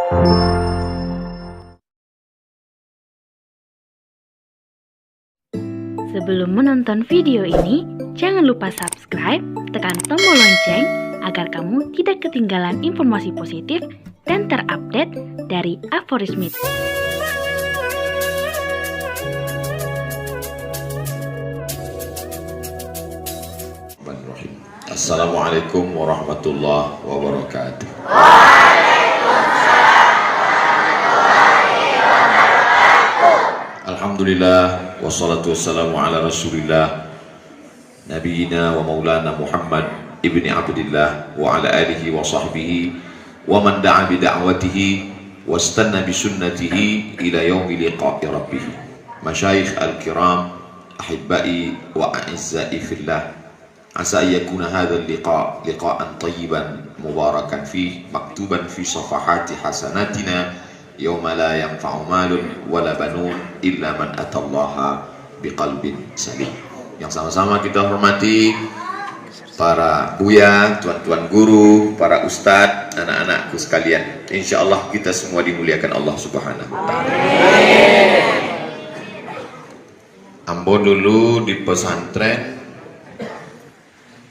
Sebelum menonton video ini, jangan lupa subscribe, tekan tombol lonceng agar kamu tidak ketinggalan informasi positif dan terupdate dari Aforismit. Assalamualaikum warahmatullahi wabarakatuh. Alhamdulillah wassalatu wassalamu ala rasulillah nabiyina wa maulana Muhammad ibni Abdillah wa ala alihi wa sahbihi wa man da'a bi da'watihi wastanna bi sunnatihi ila yaumi liqa'i rabbih. Masyayikh al-kiram, ahibbai wa a'izzai fillah, asa yakuna hadzal liqa' liqa'an tayyiban mubarakan fih maktuban fi safahati hasanatina yauma la yanfa'u malun wala banun illa man atallaha biqalbin salim. Yang sama-sama kita hormati para buya, tuan-tuan guru, para ustadz, anak-anakku sekalian. Insyaallah kita semua dimuliakan Allah Subhanahu wa taala. Ambo dulu di pesantren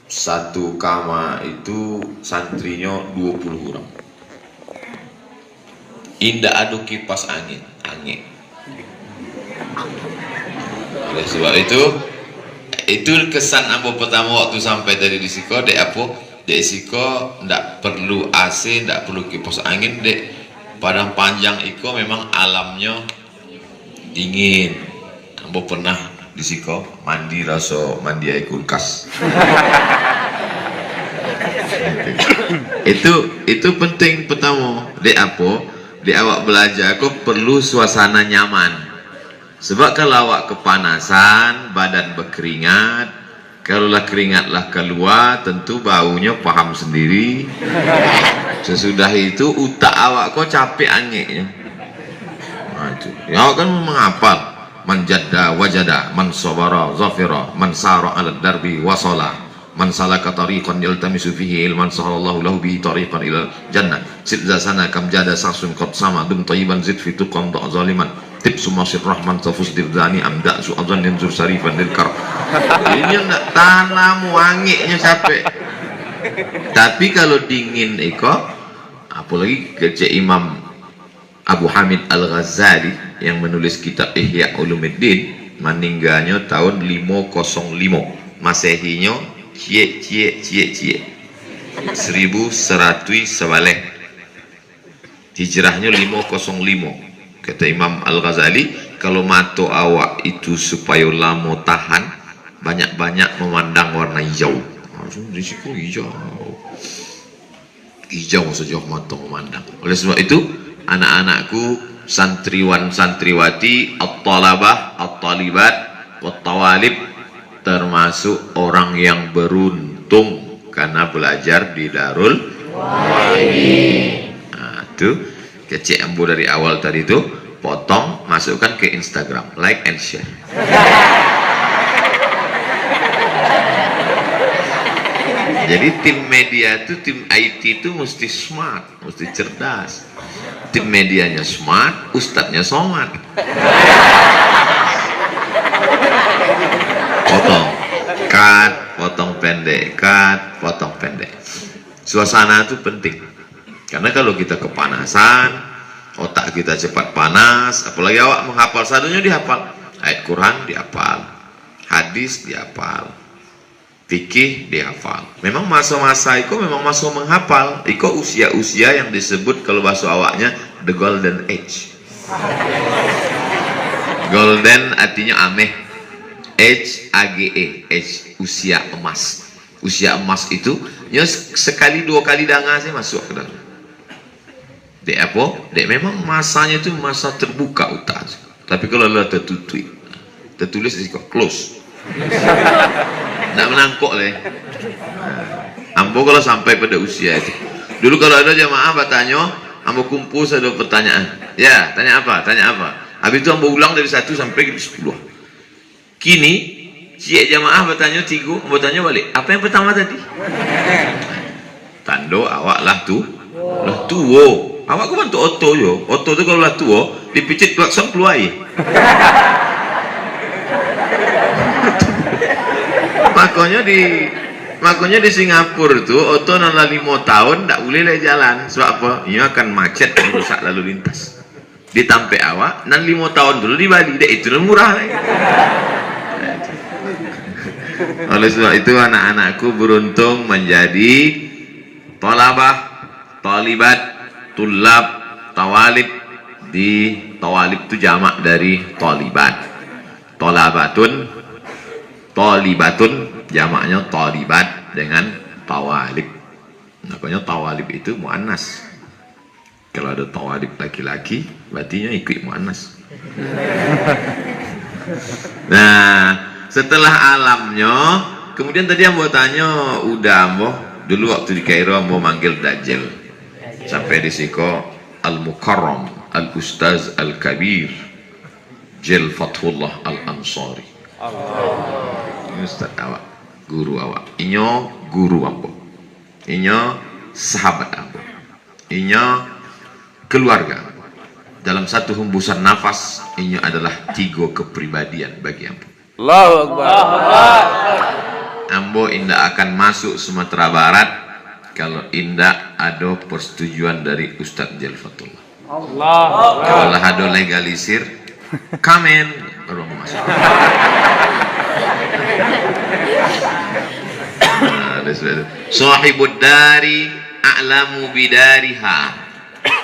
satu kama itu santrinya 20 orang. Indah adu kipas angin. Oleh sebab itu kesan ambo pertama waktu sampai dari di Siko, dek Siko ndak perlu AC, ndak perlu kipas angin, dek Padang Panjang iko memang alamnya dingin. Ambo pernah di Siko mandi rasa mandi air kulkas. itu penting pertama, di awak belajar aku perlu suasana nyaman. Sebab kalau awak kepanasan, badan berkeringat, kalaulah keringatlah keluar, tentu baunya paham sendiri. Sesudah itu utak awak kok capek angeknya. Ya awak kan menghafal man jadda wajada, man sabara zafira, man sara ala darbi wasala, man salaka tariqan yaltamisu fihi ilman sahalallahu lahu bihi tariqan ila jannah. Sid zasana kam jada sasun qad sama dum tayyiban zid fi tuqam da zaliman tibsu masir rahman tafus dirdani amda su adzan yanzur sarifan lil kar. Ini nak tanam wangiknya capek. Tapi kalau dingin iko, apalagi kece Imam Abu Hamid Al-Ghazali yang menulis kitab Ihya Ulumuddin, meninggalnya tahun 505, Masehinya cie 1100 sebalik, hijrahnya 505. Kata Imam Al-Ghazali, kalau mata awak itu supaya lama tahan, banyak-banyak memandang warna hijau. Risiko hijau sejauh mata memandang. Oleh sebab itu anak-anakku, santriwan santriwati, at-talabah, at-talibat, wat-tawalib, termasuk orang yang beruntung karena belajar di Darul Wahyi. Nah, itu kecek ambo dari awal tadi itu, potong, masukkan ke Instagram, like and share. Jadi tim media itu, tim IT itu mesti smart, mesti cerdas. Tim medianya smart, ustadznya somat. Potong pendek. Suasana itu penting. Karena kalau kita kepanasan, otak kita cepat panas. Apalagi awak menghafal, satunya dihafal. Ayat Quran dihafal, hadis dihafal, fikih dihafal. Memang masa-masa itu memang masa menghafal. Itu usia-usia yang disebut kalau bahasa awaknya the golden age. Golden artinya ameh, age age, age usia emas. Usia emas itu ya sekali dua kali danga saya masuk ke dalam. Dek memang masanya itu masa terbuka utak. Tapi kalau lah tertulis di close. Nak menangkok leh. Ambo kalau sampai pada usia itu. Dulu kalau ada jamaah bertanya, ambo kumpul satu pertanyaan. Ya, tanya apa? Habis itu ambo ulang dari 1 sampai 10. Kini, cik jamaah bertanya 3, ambo tanya balik. Apa yang pertama tadi? Tando awak lah tuwo. Awak ku bantu oto yo. Oto tu kalau lah tua, dipicit klakson keluar. Makanya di Singapura tu oto nala 5 tahun tak boleh lah jalan. Sebab apa? Ia akan macet, merusak lalu lintas. Ditampe awak nan 5 tahun dulu di Bali, dek itu murah lagi. Oleh sebab itu anak-anakku beruntung menjadi tolabah, talibat, tulab, tawalib. Di tawalib itu jamak dari talibat. Tolabatun, talibatun, jamaknya talibat dengan tawalib. Makanya tawalib itu muannas. Kalau ada tawalib laki-laki, berarti ikut muannas. Nah, setelah alamnya, kemudian tadi ambo tanya, udah ambo dulu waktu di Kairo ambo manggil Dajjal sampai di siko Al-Mukarram Al-Ustaz Al-Kabir Jal Fathullah Al-Ansari. Ini Ustaz awak, guru awak. Inyo guru ambo, inyo sahabat ambo, inyo keluarga. Dalam satu hembusan nafas, inyo adalah 3 kepribadian bagi ambo. Allahu Akbar. Ambo indah akan masuk Sumatera Barat kalau indah ada persetujuan dari Ustadz Jalfatullah. Allah. Kalau ada legalisir, kamen baru mau masuk. Sahibud dari a'lamu bidariha.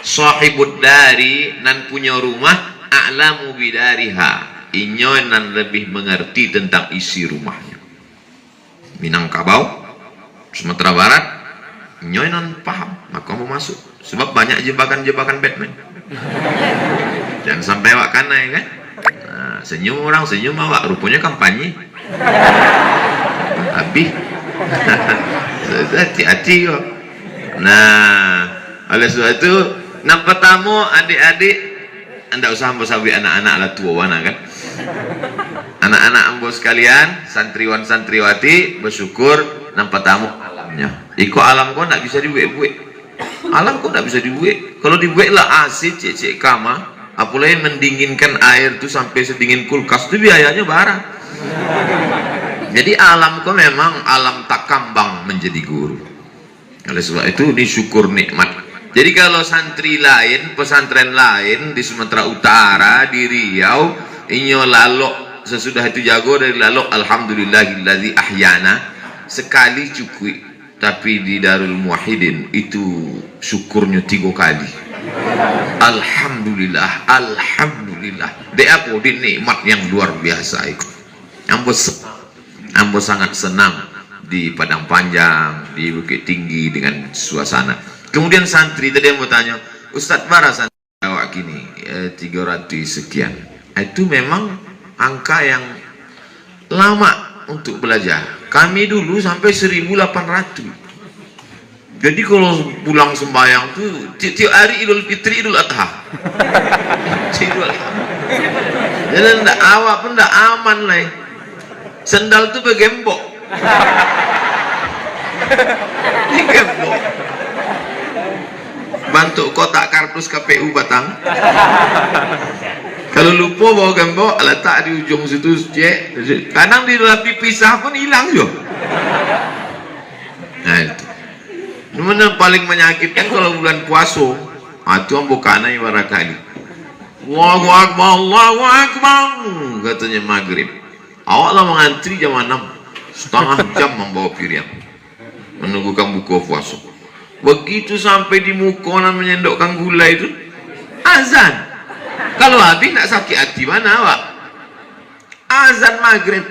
Sahibud dari nan punya rumah a'lamu bidariha. Inyo nan lebih mengerti tentang isi rumahnya. Minangkabau, Sumatera Barat, inyo nan paham, maka mau masuk. Sebab banyak jebakan-jebakan Batman. Jangan sampai awak kanai kan? Nah, senyum orang, senyum awak, rupanya kampanye. Habis. Hati-hati kok. Nah, oleh sebab itu, nak pertama adik-adik, anda usah sabi anak-anak lah tua wana kan. Anak-anak ambo sekalian, santriwan santriwati bersyukur nampak tamu alamnya. Iko alam kau nak bisa dibuat-buat. Alam kau nak bisa dibuat. Kalau dibuat lah asyik cek kama, apalagi mendinginkan air tu sampai sedingin kulkas tu biayanya barang. Jadi alam kau memang alam tak kambang menjadi guru. Oleh sebab itu disyukur nikmat. Jadi kalau santri lain, pesantren lain di Sumatera Utara, di Riau, inyo lalok sesudah itu jago dari lalok alhamdulillahillazi ahyana sekali cukup, tapi di Darul Muwahhidin itu syukurnya 3 kali. Alhamdulillah, alhamdulillah. Dek aku di nikmat yang luar biasa itu. Ambo sangat senang di Padang Panjang, di Bukit Tinggi dengan suasana. Kemudian santri tadi yang mau tanya, Ustadz Bara santri awak gini 300 sekian. Itu memang angka yang lama untuk belajar. Kami dulu sampai 1800. Jadi kalau pulang sembahyang tuh tiap hari Idul Fitri, Idul Adha. Jadi ndak awak pun ndak aman lah. Sendal tuh begembok. Digembok. Bantuk kotak kardus KPU Batang. Kalau lupa bawa gembok letak di ujung situ, cek. Kadang di dalam dipisah pun hilang juga. Nah itu. Yang paling menyakitkan kalau bulan puasa. Itu bukan ibarat kali. Allahu Akbar, Allahu Akbar, katanya maghrib. Awaklah mengantri jam 6, setengah jam membawa piring menunggukan buka puasa. Begitu sampai di muka dan menyendokkan gula itu azan. Kalau habis nak sakit hati mana awak? Azan maghrib.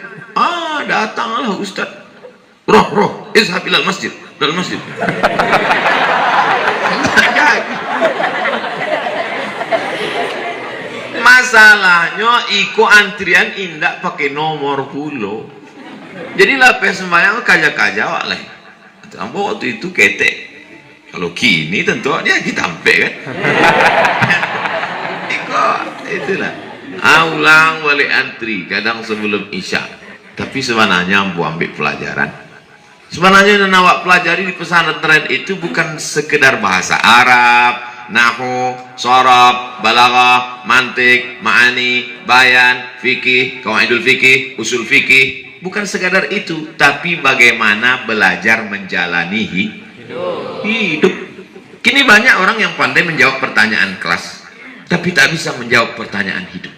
Datanglah Ustaz. Roh, izhab ilal masjid. Dalam masjid. Masalahnya iko antrian indak pakai nomor pulo. Jadi lapis sembahyang kaja-kaja awak lah. Ambo waktu itu ketek. Kalau kini tentu dia kita sampai kan. Itulah. Ulang balik antri kadang sebelum isya. Tapi sebenarnya ambo ambil pelajaran. Sebenarnya yang awak pelajari di pesantren itu bukan sekedar bahasa Arab, nahu, sorob, balaghah, mantik, ma'ani, bayan, fikih, qawaidul fikih, usul fikih. Bukan sekadar itu, tapi bagaimana belajar menjalani hidup. Kini banyak orang yang pandai menjawab pertanyaan kelas, tapi tak bisa menjawab pertanyaan hidup.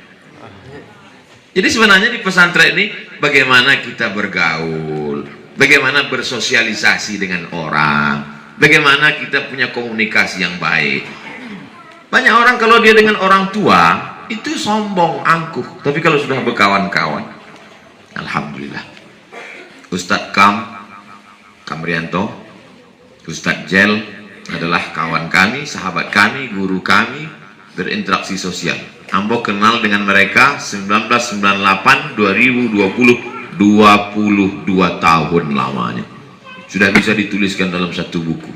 Jadi sebenarnya di pesantren ini bagaimana kita bergaul, bagaimana bersosialisasi dengan orang, bagaimana kita punya komunikasi yang baik. Banyak orang kalau dia dengan orang tua itu sombong, angkuh, tapi kalau sudah berkawan-kawan, alhamdulillah. Ustadz Kamrianto, Ustadz Jel adalah kawan kami, sahabat kami, guru kami, berinteraksi sosial. Ambo kenal dengan mereka 1998 2020, 22 tahun lamanya. Sudah bisa dituliskan dalam satu buku,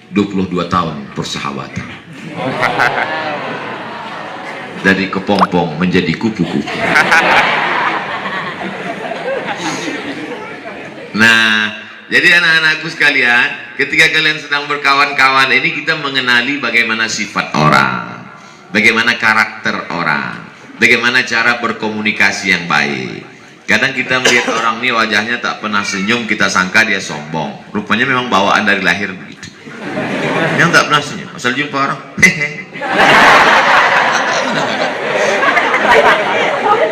22 tahun persahabatan. Dari kepompong menjadi kupu-kupu. Nah, jadi anak-anakku sekalian, ketika kalian sedang berkawan-kawan ini, kita mengenali bagaimana sifat orang, bagaimana karakter orang, bagaimana cara berkomunikasi yang baik. Kadang kita melihat orang ini wajahnya tak pernah senyum, kita sangka dia sombong. Rupanya memang bawaan dari lahir begitu. Yang tak pernah senyum, asal jumpa orang, hehe.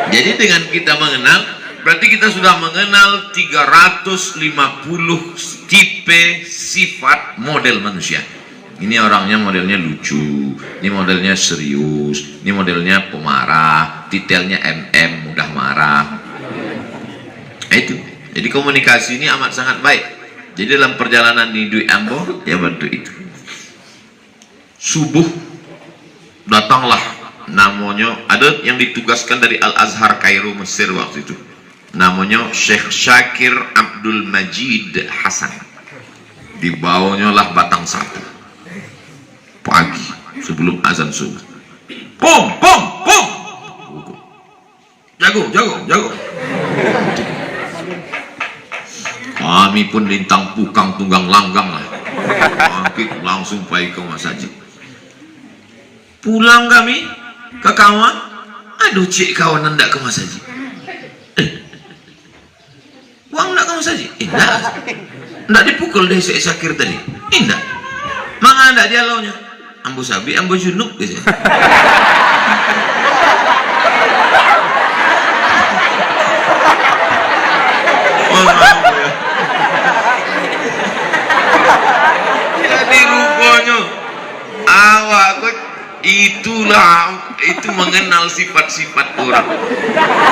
Jadi dengan kita mengenal, berarti kita sudah mengenal 350 tipe sifat model manusia. Ini orangnya modelnya lucu, ini modelnya serius, ini modelnya pemarah, detailnya mudah marah. Itu. Jadi komunikasi ini amat sangat baik. Jadi dalam perjalanan di Dwi Ambo, ya bantu itu. Subuh datanglah, namanya ada yang ditugaskan dari Al-Azhar Kairo Mesir waktu itu. Namanya Syekh Syakir Abdul Majid Hasan. Dibawanya lah batang sapu. Pagi sebelum azan subuh, pom. Jago. Kami pun lintang pukang tunggang langgang lah. Langsung pergi ke masjid. Pulang kami ke kawan, aduh cik kawan hendak ke masjid. Uang hendak ke masjid? Hendak dipukul deh Syekh Syakir tadi. Hendak. Mana hendak dia launya? Ambo sabi, ambo junub gitu. Jadi rupanya awak itu mengenal sifat-sifat orang.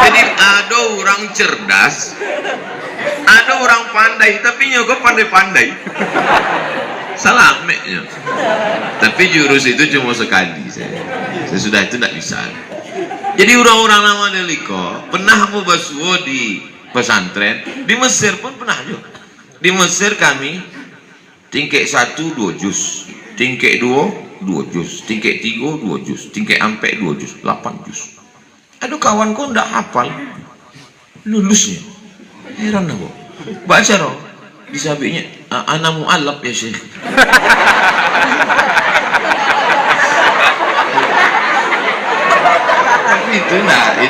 Jadi ada orang cerdas, ada orang pandai, tapi nyogo pandai-pandai. Salamnya. Tapi jurus itu cuma sekali. Sesudah itu tidak bisa. Jadi orang-orang lama deliko pernah mau basuh di pesantren, di Mesir pun pernah juga. Di Mesir kami tingkek 1 2 juz, tingkek 2 2 juz, tingkek 3 2 juz, tingkek ampe 2 juz, 8 juz. Aduh kawanku ndak hafal, lulusnya. Heran aku. Baca roh. Disabinya ana mu'allab ya Syekh. Tapi itu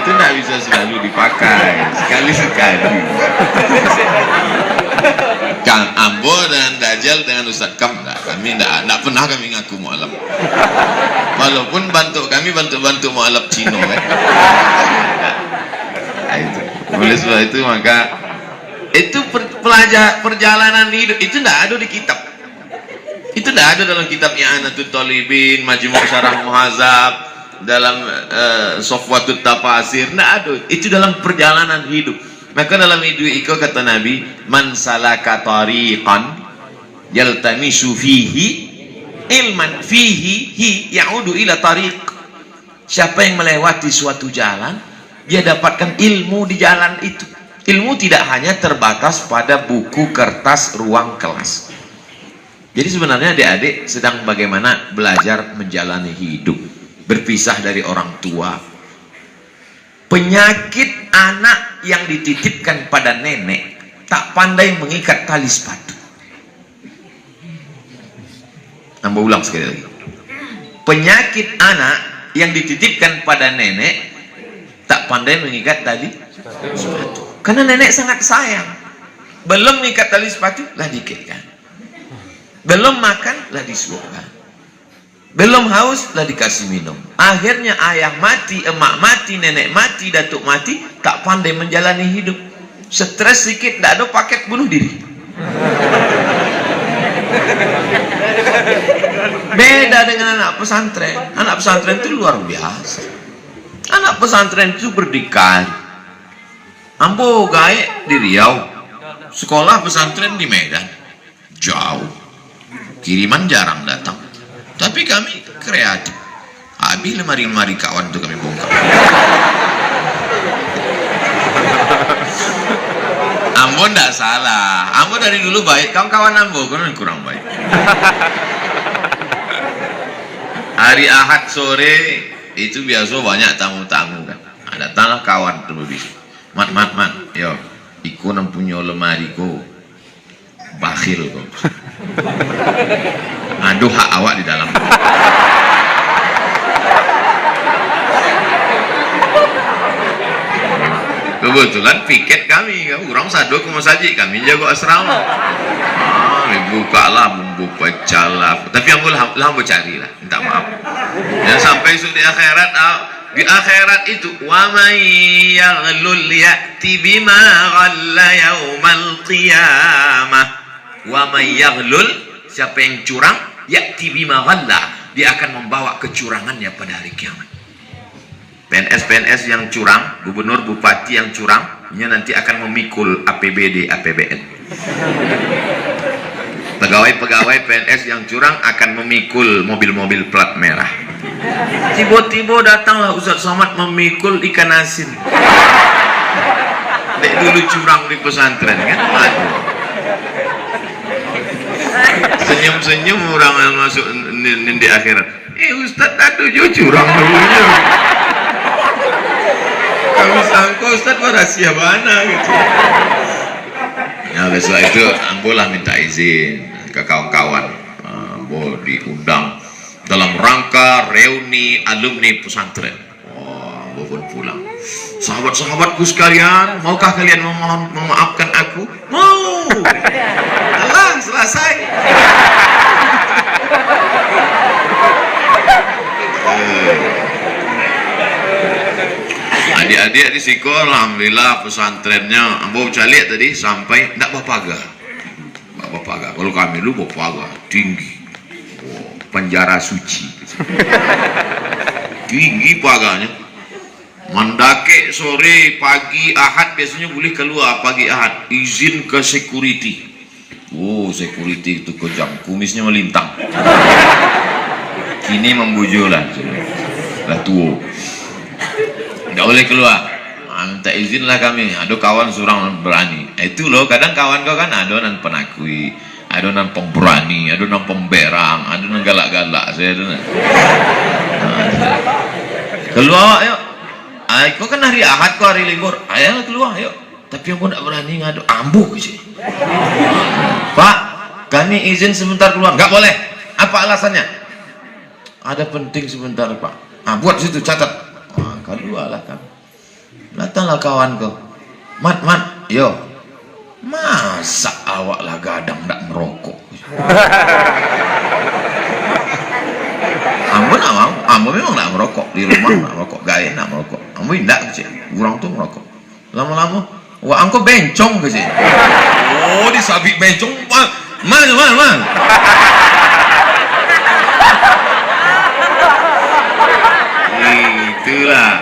enggak bisa selalu dipakai, sekali-sekali. Kang Ambo dan Dajjal dengan Ustaz Kam, kami enggak pernah kami ngaku mu'allab. Walaupun bantu mu'allab Cino kan. Nah, itu. Oleh sebab itu maka itu perjalanan hidup itu tidak ada di kitab. Itu tidak ada dalam kitab I'anatul Talibin, Majmu' Syarah Muhadzab, dalam Safwatut Tafasir, tidak ada. Itu dalam perjalanan hidup. Maka dalam hidup itu kata Nabi, man salaka tariqan yaltamisu fihi ilman fihi ya'udu ila tariq. Siapa yang melewati suatu jalan, dia dapatkan ilmu di jalan itu. Ilmu tidak hanya terbatas pada buku, kertas, ruang kelas. Jadi sebenarnya adik-adik sedang bagaimana belajar menjalani hidup, berpisah dari orang tua. Penyakit anak yang dititipkan pada nenek, tak pandai mengikat tali sepatu. Nambah ulang sekali lagi. penyakit anak yang dititipkan pada nenek tak pandai mengikat tali sepatu. Karena nenek sangat sayang. Belum mengikat tali sepatu lah diikatkan. Belum makan lah disuapkan. Belum haus lah dikasih minum. Akhirnya ayah mati, emak mati, nenek mati, datuk mati, tak pandai menjalani hidup. Stres sedikit, tak ada paket bunuh diri. Beda dengan anak pesantren. Anak pesantren itu luar biasa. Anak pesantren itu berdikari. Ambo gaek di Riau, sekolah pesantren di Medan, jauh, kiriman jarang datang. Tapi kami kreatif. Habis lemari-lemari kawan itu kami bongkar. Ambo ndak salah. Ambo dari dulu baik. Kawan-kawan Ambo kan kurang baik. Hari Ahad sore itu biasa banyak tamu-tamu kan. Datanglah kawan tuh begitu. Mat, yo, iku nang punya lemari ko, bakhil ko. Aduh hak awak di dalam. Kebetulan piket kami, kurang sadu ke masjid kami jago asrama. Buka lah, membuka jalan. Tapi yang boleh lah cari lah, minta maaf. Dan sampai di akhirat, di akhirat itu, wa may yaghlul ya'ti bima ghalla yaumal qiyamah. Wa may yaghlul, siapa yang curang, ya'ti bima ghalla, dia akan membawa kecurangannya pada hari kiamat. PNS yang curang, gubernur bupati yang curang, nanti akan memikul APBD APBN. Pegawai-pegawai PNS yang curang akan memikul mobil-mobil plat merah. Tiba-tiba datanglah Ustaz Somad memikul ikan asin. Dek dulu curang di pesantren kan? Senyum-senyum orang yang masuk di akhirat. Ustaz tadi curang dulunya. Kami sangka Ustaz rahasia mana gitu. Ya besok itu ambolah minta izin ke kawan-kawan, ambo diundang dalam rangka reuni alumni pesantren. Ambo pun pulang. Sahabat-sahabatku sekalian, maukah kalian memaafkan aku? Mau. Alah, selesai. Adik-adik di sekolah, alhamdulillah pesantrennya ambo calik tadi sampai ndak berpagar. Kalau kami dulu berpagar tinggi, penjara suci, tinggi pagarnya. Mendaki sore pagi Ahad biasanya boleh keluar pagi Ahad, izin ke security. Security itu kejam, kumisnya melintang. Kini membujulah, lah tua. Nggak boleh keluar, minta izin lah kami. Ada kawan surang berani. Itu loh, kadang kawan kau kan ada nan penakui, ada nan pemberani, ada nan pemberang, ada nan galak-galak. Saya ada. Keluar, ayo. Kau kan hari Ahad, kau hari libur. Ayo keluar, ayo. Tapi aku nggak berani ngadu, ambuk sih. Pak, kami izin sebentar keluar. Nggak boleh. Apa alasannya? Ada penting sebentar Pak. Buat situ catat. Kedua lah kan, datanglah kawan kau, mat, yo, masa awak lah gadang tak merokok? Ambo nak mau, ambo memang nak merokok di rumah, nak merokok, gaya nak merokok, ambo tidak sih, kurang tuh merokok. Lama-lama, wah angko bencong ke sih? Disabik bencong, man. Itulah.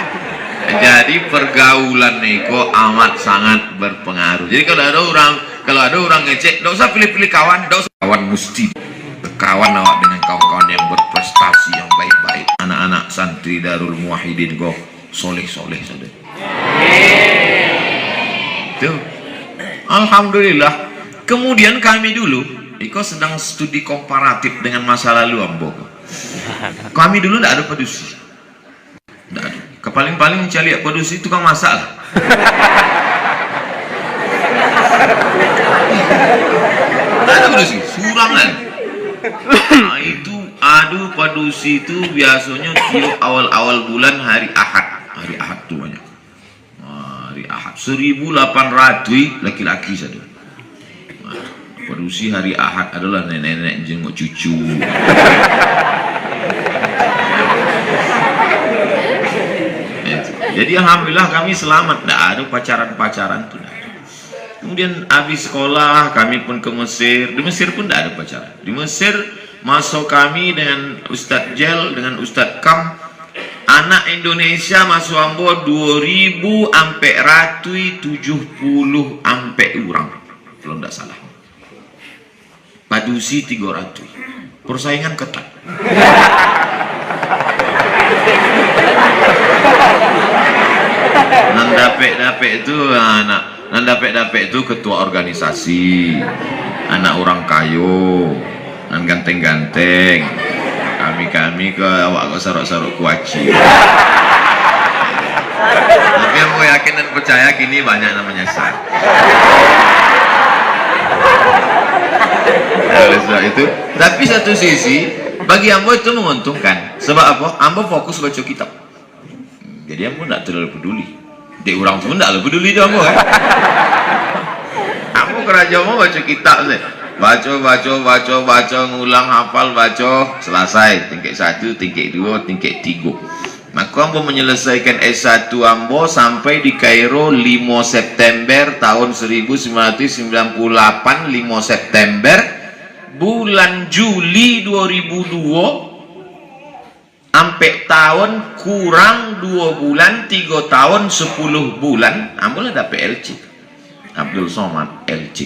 Jadi pergaulan Neko amat sangat berpengaruh. Jadi kalau ada orang ngecek, tidak usah pilih-pilih kawan, tidak usah kawan, mesti kawan awak dengan kawan-kawan yang berprestasi, yang baik-baik. Anak-anak santri Darul Muwahhidin go soleh-soleh saja. Tuh. Alhamdulillah. Kemudian kami dulu, Iko sedang studi komparatif dengan masa lalu Ambo. Kami dulu tidak ada pedusi. Paling-paling cari produksi itu kan masak lah. Ada produksi, surang kan. Nah, itu aduh padusi itu biasanya tiap awal-awal bulan hari Ahad tuh banyak. Hari Ahad 1.800 laki-laki saja. Nah, padusi hari Ahad adalah nenek-nenek jenguk cucu. Jadi alhamdulillah kami selamat, tidak ada pacaran tuh. Kemudian habis sekolah kami pun ke Mesir. Di Mesir pun tidak ada pacaran. Di Mesir masuk kami dengan Ustadz Jel, dengan Ustadz Kam. Anak Indonesia masuk ambo 2000 sampai ratui 70 sampai orang. Kalau tidak salah. Padusi 300. Persaingan ketat. Nandapek itu ketua organisasi, anak orang kayu, nan ganteng-ganteng. Kami ke awak kok sarok-sarok kuaci. Tapi aku yakin dan percaya kini banyak namanya sah. Oleh sebab itu, tapi satu sisi bagi ambo itu menguntungkan. Sebab apa? Ambo fokus baca kitab. Jadi ambo tidak terlalu peduli. Dek orang pun tidak terlalu peduli ambo kan. Ambo kerja mau baca kitab sih. Baca, ngulang, hafal, baca, selesai. Tingkat 1, tingkat 2, tingkat 3. Maka ambo menyelesaikan S1 ambo sampai di Kairo 5 September tahun 1998, 5 September. Bulan Juli 2002 sampai tahun kurang 2 bulan, 3 tahun 10 bulan ambil ada PLC Abdul Somad LC.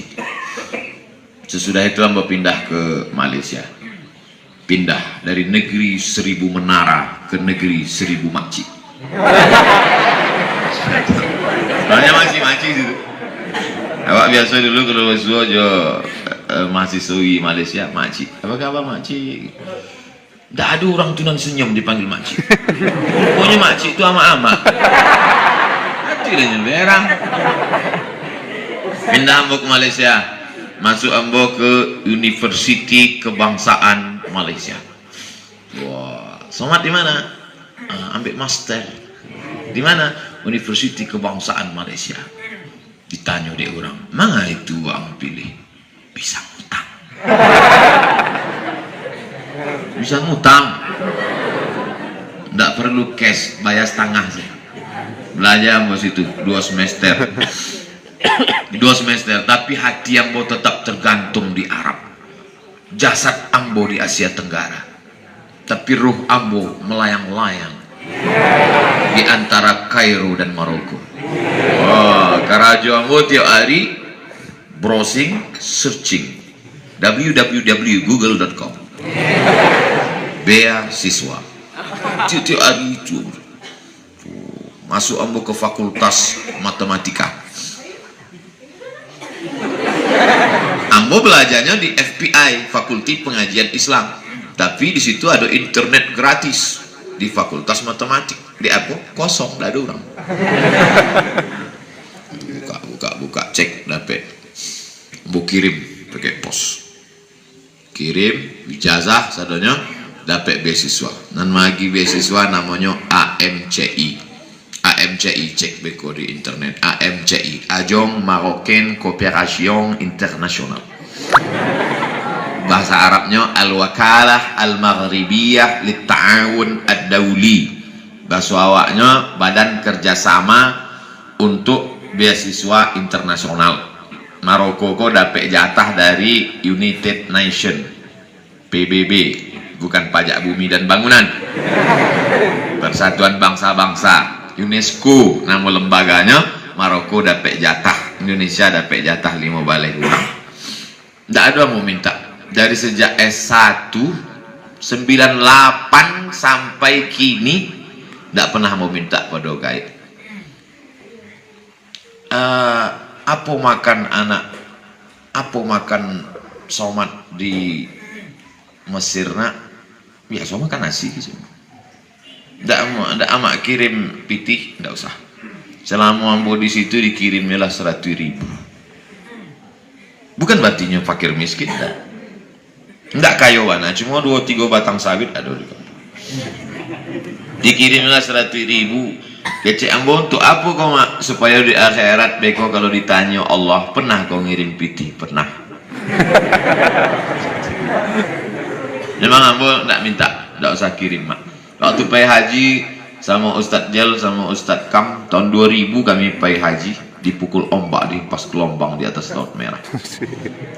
Sesudah itu ambil pindah ke Malaysia, pindah dari negeri 1000 menara ke negeri 1000 makcik. Soalnya makcik itu awak biasa dulu kalau aja mahasiswi Malaysia, makcik, apa kabar makcik? Tidak ada orang tunan senyum dipanggil makcik. Pokoknya makcik itu ama-ama. Hati lah nyerang. Pindah ambo ke Malaysia, masuk ambo ke Universiti Kebangsaan Malaysia. Wah, Somad di mana? Ambil master. Di mana? Universiti Kebangsaan Malaysia. Ditanya dia orang, mana itu ang pilih? Bisa ngutang. Bisa ngutang. Tidak perlu cash, bayar setengah sih. Belajar bos itu 2 semester. 2 semester, tapi hati ambo tetap tergantung di Arab. Jasad ambo di Asia Tenggara. Tapi ruh ambo melayang-layang di antara Kairo dan Maroko. Wah, karajo ambo tiap hari browsing, searching www.google.com. Beasiswa. Tiap hari itu masuk ambo ke fakultas matematika. Ambo belajarnya di FPI, Fakulti Pengajian Islam. Tapi di situ ada internet gratis di fakultas matematik. Di apa? Kosong, tidak ada orang. Buka, cek, dapat. Ambo kirim pakai pos. Kirim ijazah sadanya dapat beasiswa. Dan lagi beasiswa namanya AMCI. AMCI, cek beko di internet. AMCI, Ajong Marocain Coopération International. Bahasa Arabnya Al-Wakalah Al-Maghribiyah Lit-Ta'awun Ad-Dawli. Bahasa awaknya Badan Kerjasama untuk Beasiswa Internasional. Maroko kok dapat jatah dari United Nation, PBB, bukan Pajak Bumi dan Bangunan, Persatuan Bangsa-Bangsa, UNESCO nama lembaganya. Maroko dapat jatah, Indonesia dapat jatah 5 balai kurang. Tidak ada mau minta dari sejak S1 98 sampai kini tidak pernah mau minta pada guide. Apa makan anak, apa makan Somad di Mesir nak? Biasa makan nasi gitu. Ndak amak kirim pitih, ndak usah. Selama ambo di situ dikirimnya 100.000. Bukan berartinya fakir miskin, ndak. Enggak kayoan, cuma 2-3 batang sawit ada di kampung. Dikirimlah 100.000 ke Cik Ambo. Untuk apa kau mak? Supaya di akhirat beko kalau ditanya Allah, pernah kau ngirim piti? Pernah. Memang Ambo enggak minta, enggak usah kirim mak. Waktu pergi haji sama Ustadz Jel sama Ustadz Kam tahun 2000 kami pergi haji, dipukul ombak, dihempas gelombang di atas Laut Merah.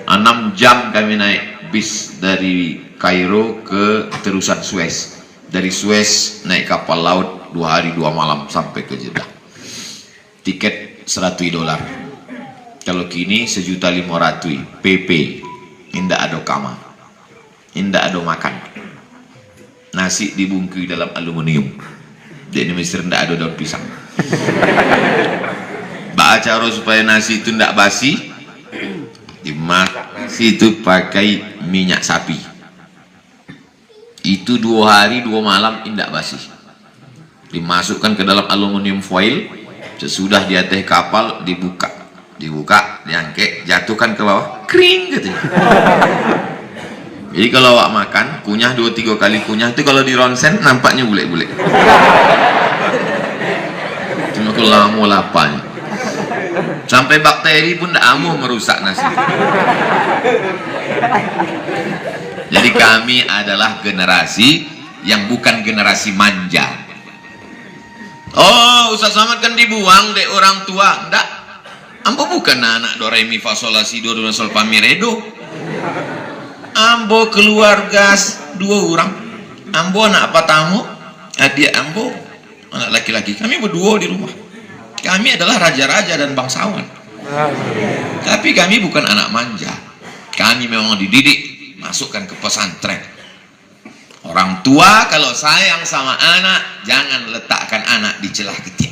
6 jam kami naik bis dari Kairo ke terusan Suez. Dari Suez naik kapal laut 2 hari 2 malam sampai ke Jeddah. Tiket $100. Kalau kini 1.500.000 PP. Indah ada kamar, indah ada makan. Nasi dibungkus dalam aluminium. Di Indonesia tidak ada daun pisang. Cara supaya nasi itu tidak basi, dimasak nasi itu pakai minyak sapi. Itu 2 hari 2 malam tidak basi. Dimasukkan ke dalam aluminium foil. Sesudah di atas kapal dibuka, diangkat, jatuhkan ke bawah, kering gitu. Jadi kalau awak makan, kunyah 2-3 kali kunyah itu kalau di ronsen nampaknya bule-bule. Cuma kalau lama lapanya. Sampai bakteri pun tidak mau merusak nasi. Jadi kami adalah generasi yang bukan generasi manja. Oh, Ustaz Somad kan dibuang dek orang tua. Enggak. Ambo bukan anak do re mi fa sol la si do sol fa mi re do. Ambo keluarga 2 orang. Ambo anak apa tamu? Adik Ambo anak laki-laki. Kami berdua di rumah. Kami adalah raja-raja dan bangsawan. Tapi kami bukan anak manja. Kami memang dididik, masukkan ke pesantren. Orang tua kalau sayang sama anak, jangan letakkan anak di celah kecil.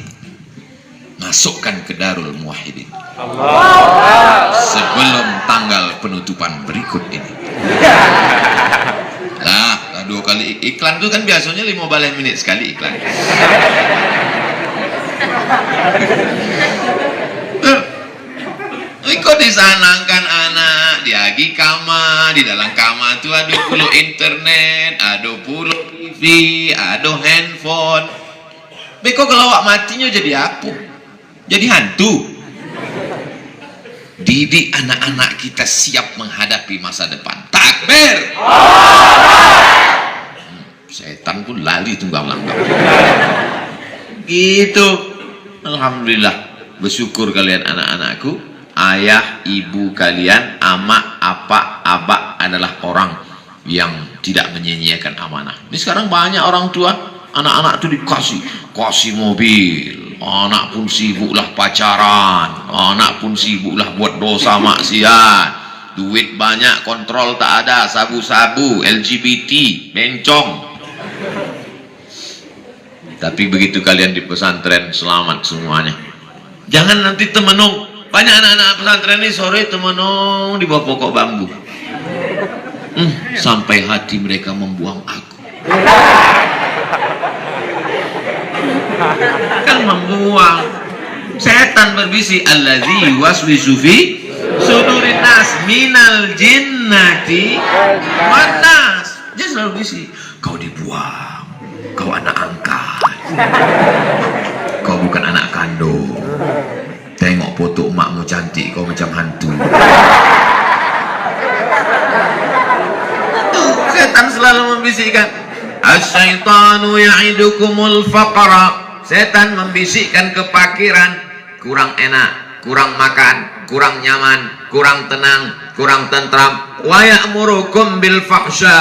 Masukkan ke Darul Muwahhidin sebelum tanggal penutupan berikut ini. Lah 2 kali iklan itu kan biasanya 15 menit sekali iklan. Kok disanangkan anak diagi kamar, di dalam kamar itu ada puluh internet, ada puluh TV, ada handphone. Beko kalau awak matinya jadi apa? Jadi hantu. Didik anak-anak kita siap menghadapi masa depan. Takbir. Setan pun lari tunggang langgang. Gitu. Alhamdulillah, bersyukur kalian anak-anakku. Ayah, ibu kalian, amak, apa, abak adalah orang yang tidak menyia-nyiakan amanah. Ini sekarang banyak orang tua, anak-anak itu kasih mobil, anak pun sibuklah pacaran, anak pun sibuklah buat dosa maksiat, duit banyak, kontrol tak ada, sabu-sabu, LGBT, bencong. Tapi begitu kalian di pesantren, selamat semuanya. Jangan nanti temenung. Banyak anak-anak pesantren ini sore temenung di bawah pokok bambu. Sampai hati mereka membuang aku. Kan membuang. Setan berbisik, allazi waswisu fi sudurin nas minal jinnati wan nas. Dia selalu bisik, kau dibuang, kau anak angkat, kau bukan anak kandung. Tengok foto emakmu cantik, kau macam hantu. Tuh, setan selalu membisikkan. Asyaitanu ya'idukumul faqra. Setan membisikkan kepakiran. Kurang enak, kurang makan, kurang nyaman, kurang tenang, kurang tentram. Wa ya'murukum bil fahsya.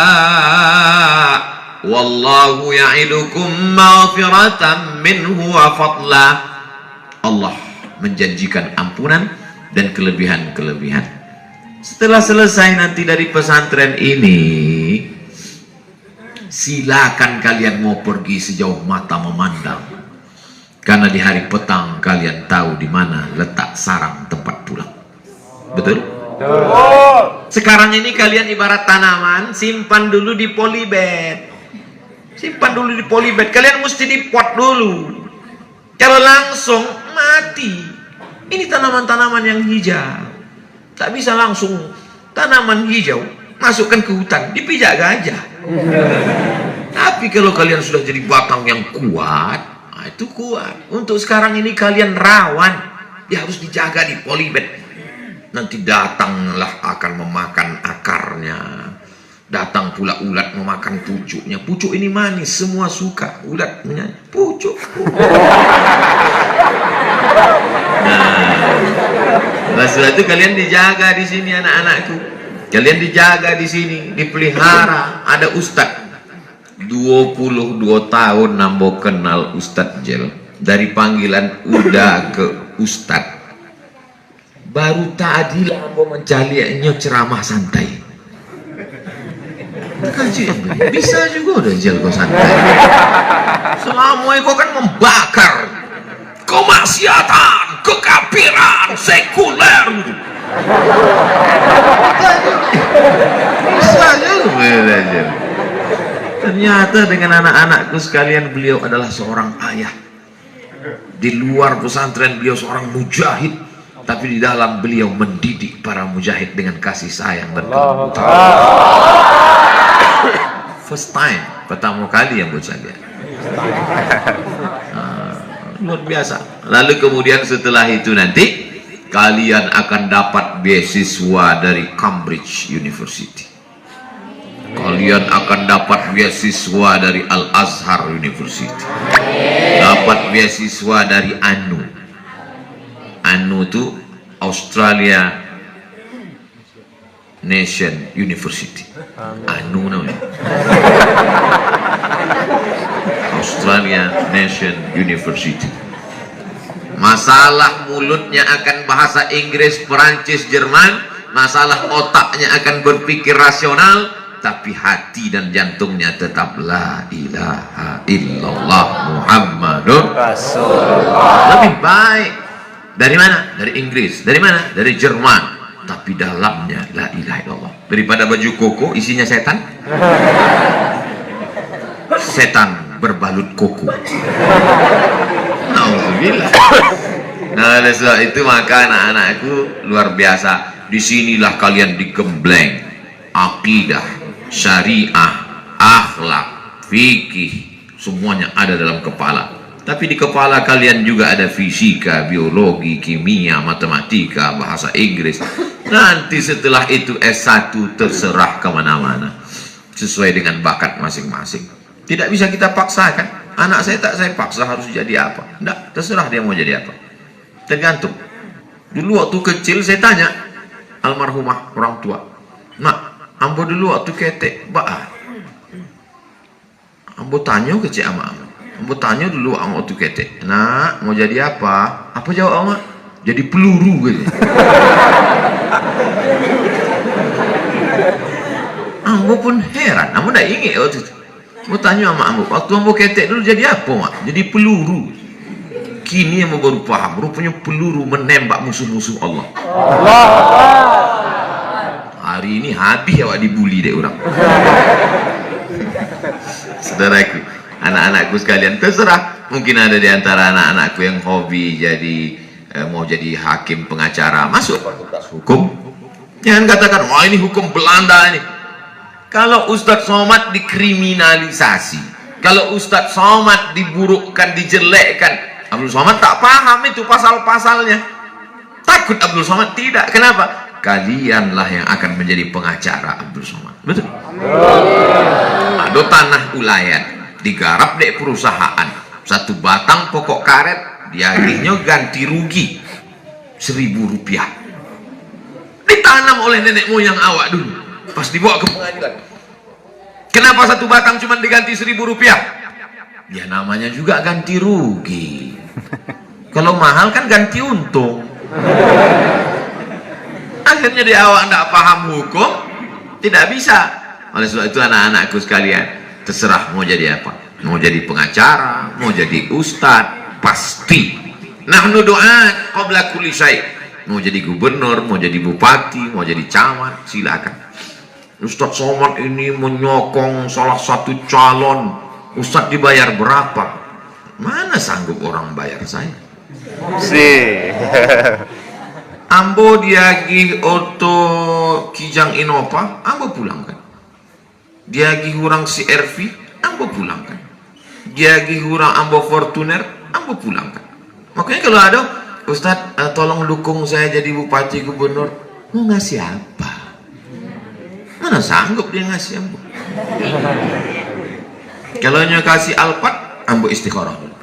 Wallahu ya'idukum maghfiratan minhu wa fadla. Allah menjanjikan ampunan dan kelebihan-kelebihan. Setelah selesai nanti dari pesantren ini, silakan kalian mau pergi sejauh mata memandang, karena di hari petang kalian tahu di mana letak sarang tempat pulang. Betul? Sekarang ini kalian ibarat tanaman, simpan dulu di polybag. Simpan dulu di polybag. Kalian mesti dipot dulu. Kalau langsung mati. Ini tanaman-tanaman yang hijau. Tak bisa langsung tanaman hijau masukkan ke hutan, dipijak gajah. Tapi kalau kalian sudah jadi batang yang kuat, nah itu kuat. Untuk sekarang ini kalian rawan, dia harus dijaga di polybag. Nanti datanglah akan memakan akarnya, datang pula ulat memakan pucuknya. Pucuk ini manis, semua suka. Ulat menyanyi, pucuk. Nah, setelah itu kalian dijaga di sini anak-anakku. Kalian dijaga di sini, dipelihara. Ada ustadz 22 tahun nambo kenal Ustadz Jel. Dari panggilan udah ke Ustadz. Baru tadi nambo mencaliannya ceramah santai. Kaji, bisa juga udah Jel kau santai. Selama kau kan membakar kemaksiatan, kekafiran, sekuler. Bisa juga belajar. Ternyata dengan anak-anakku sekalian, beliau adalah seorang ayah. Di luar pesantren beliau seorang mujahid, tapi di dalam beliau mendidik para mujahid dengan kasih sayang dan kelembutan. First time, pertama kali yang bocah lihat. Luar biasa. Lalu kemudian setelah itu nanti kalian akan dapat beasiswa dari Cambridge University. Kalian akan dapat beasiswa dari Al-Azhar University. Dapat beasiswa dari ANU. ANU itu Australia Nation University. ANU namanya. Australia Nation University. Masalah mulutnya akan bahasa Inggris, Perancis, Jerman. Masalah otaknya akan berpikir rasional, tapi hati dan jantungnya tetap la ilaha illallah Muhammadur Rasulullah. Lebih baik dari mana? Dari Inggris. Dari mana? Dari Jerman, tapi dalamnya la ilaha illallah. Daripada baju koko isinya setan. Setan berbalut koko. Alhamdulillah. Nah, oleh sebab itu maka anak-anakku luar biasa. Disinilah kalian digembleng akidah, syariah, akhlak, fikih, semuanya ada dalam kepala. Tapi di kepala kalian juga ada fisika, biologi, kimia, matematika, bahasa Inggris. Nanti setelah itu S1 terserah kemana-mana sesuai dengan bakat masing-masing. Tidak bisa kita paksakan. Anak saya tak saya paksa harus jadi apa. Tidak, terserah dia mau jadi apa. Tergantung. Dulu waktu kecil saya tanya almarhumah orang tua, "Mak, ambo dulu waktu ketek, bah." Ambo tanya ke cik ama. Ambo tanya dulu waktu ketek, "Nak, mau jadi apa?" Apa jawab ama? "Jadi peluru," gitu. Ambo pun heran. Ambo dah ingat waktu itu. Mau tanya sama ambo, waktu ambo ketek dulu jadi apa, Mak? Jadi peluru. Kini yang baru paham, rupanya peluru menembak musuh-musuh Allah. Hari ini habis awak dibully deh orang. Saudaraku, anak-anakku sekalian, terserah. Mungkin ada di antara anak-anakku yang hobi jadi mau jadi hakim pengacara, masuk fakultas hukum. Jangan katakan, wah ini hukum Belanda ini. Kalau Ustadz Somad dikriminalisasi, kalau Ustadz Somad diburukkan, dijelekkan, Abdul Somad tak paham itu pasal-pasalnya. Takut Abdul Somad? Tidak. Kenapa? Kalianlah yang akan menjadi pengacara Abdul Somad. Betul? Ada tanah ulayan digarap dek perusahaan, satu batang pokok karet diagihnya ganti rugi 1.000 rupiah. Ditanam oleh nenek moyang awak dulu. Pas dibawa ke pengadilan, kenapa satu batang cuma diganti 1.000 rupiah? Ya namanya juga ganti rugi. Kalau mahal kan ganti untung. Akhirnya dia awak tidak paham hukum, tidak bisa. Oleh sebab itu anak-anakku sekalian, terserah mau jadi apa. Mau jadi pengacara, mau jadi ustadz, pasti. Nahnu du'at qabla kulli syai'. Mau jadi gubernur, mau jadi bupati, mau jadi camat, silakan. Ustadz Somad ini menyokong salah satu calon. Ustadz dibayar berapa? Mana sanggup orang bayar saya? Ambo dia gi auto Kijang Innova, ambo pulangkan. Dia gi hurang CRV, ambo pulangkan. Dia gi hurang ambo Fortuner, ambo pulangkan. Makanya kalau ada, Ustadz tolong dukung saya jadi bupati gubernur, mau ngasih apa? Mana sanggup dia ngasih ambo? Kalau nya kasih Alphard, ambo istikharah dulu.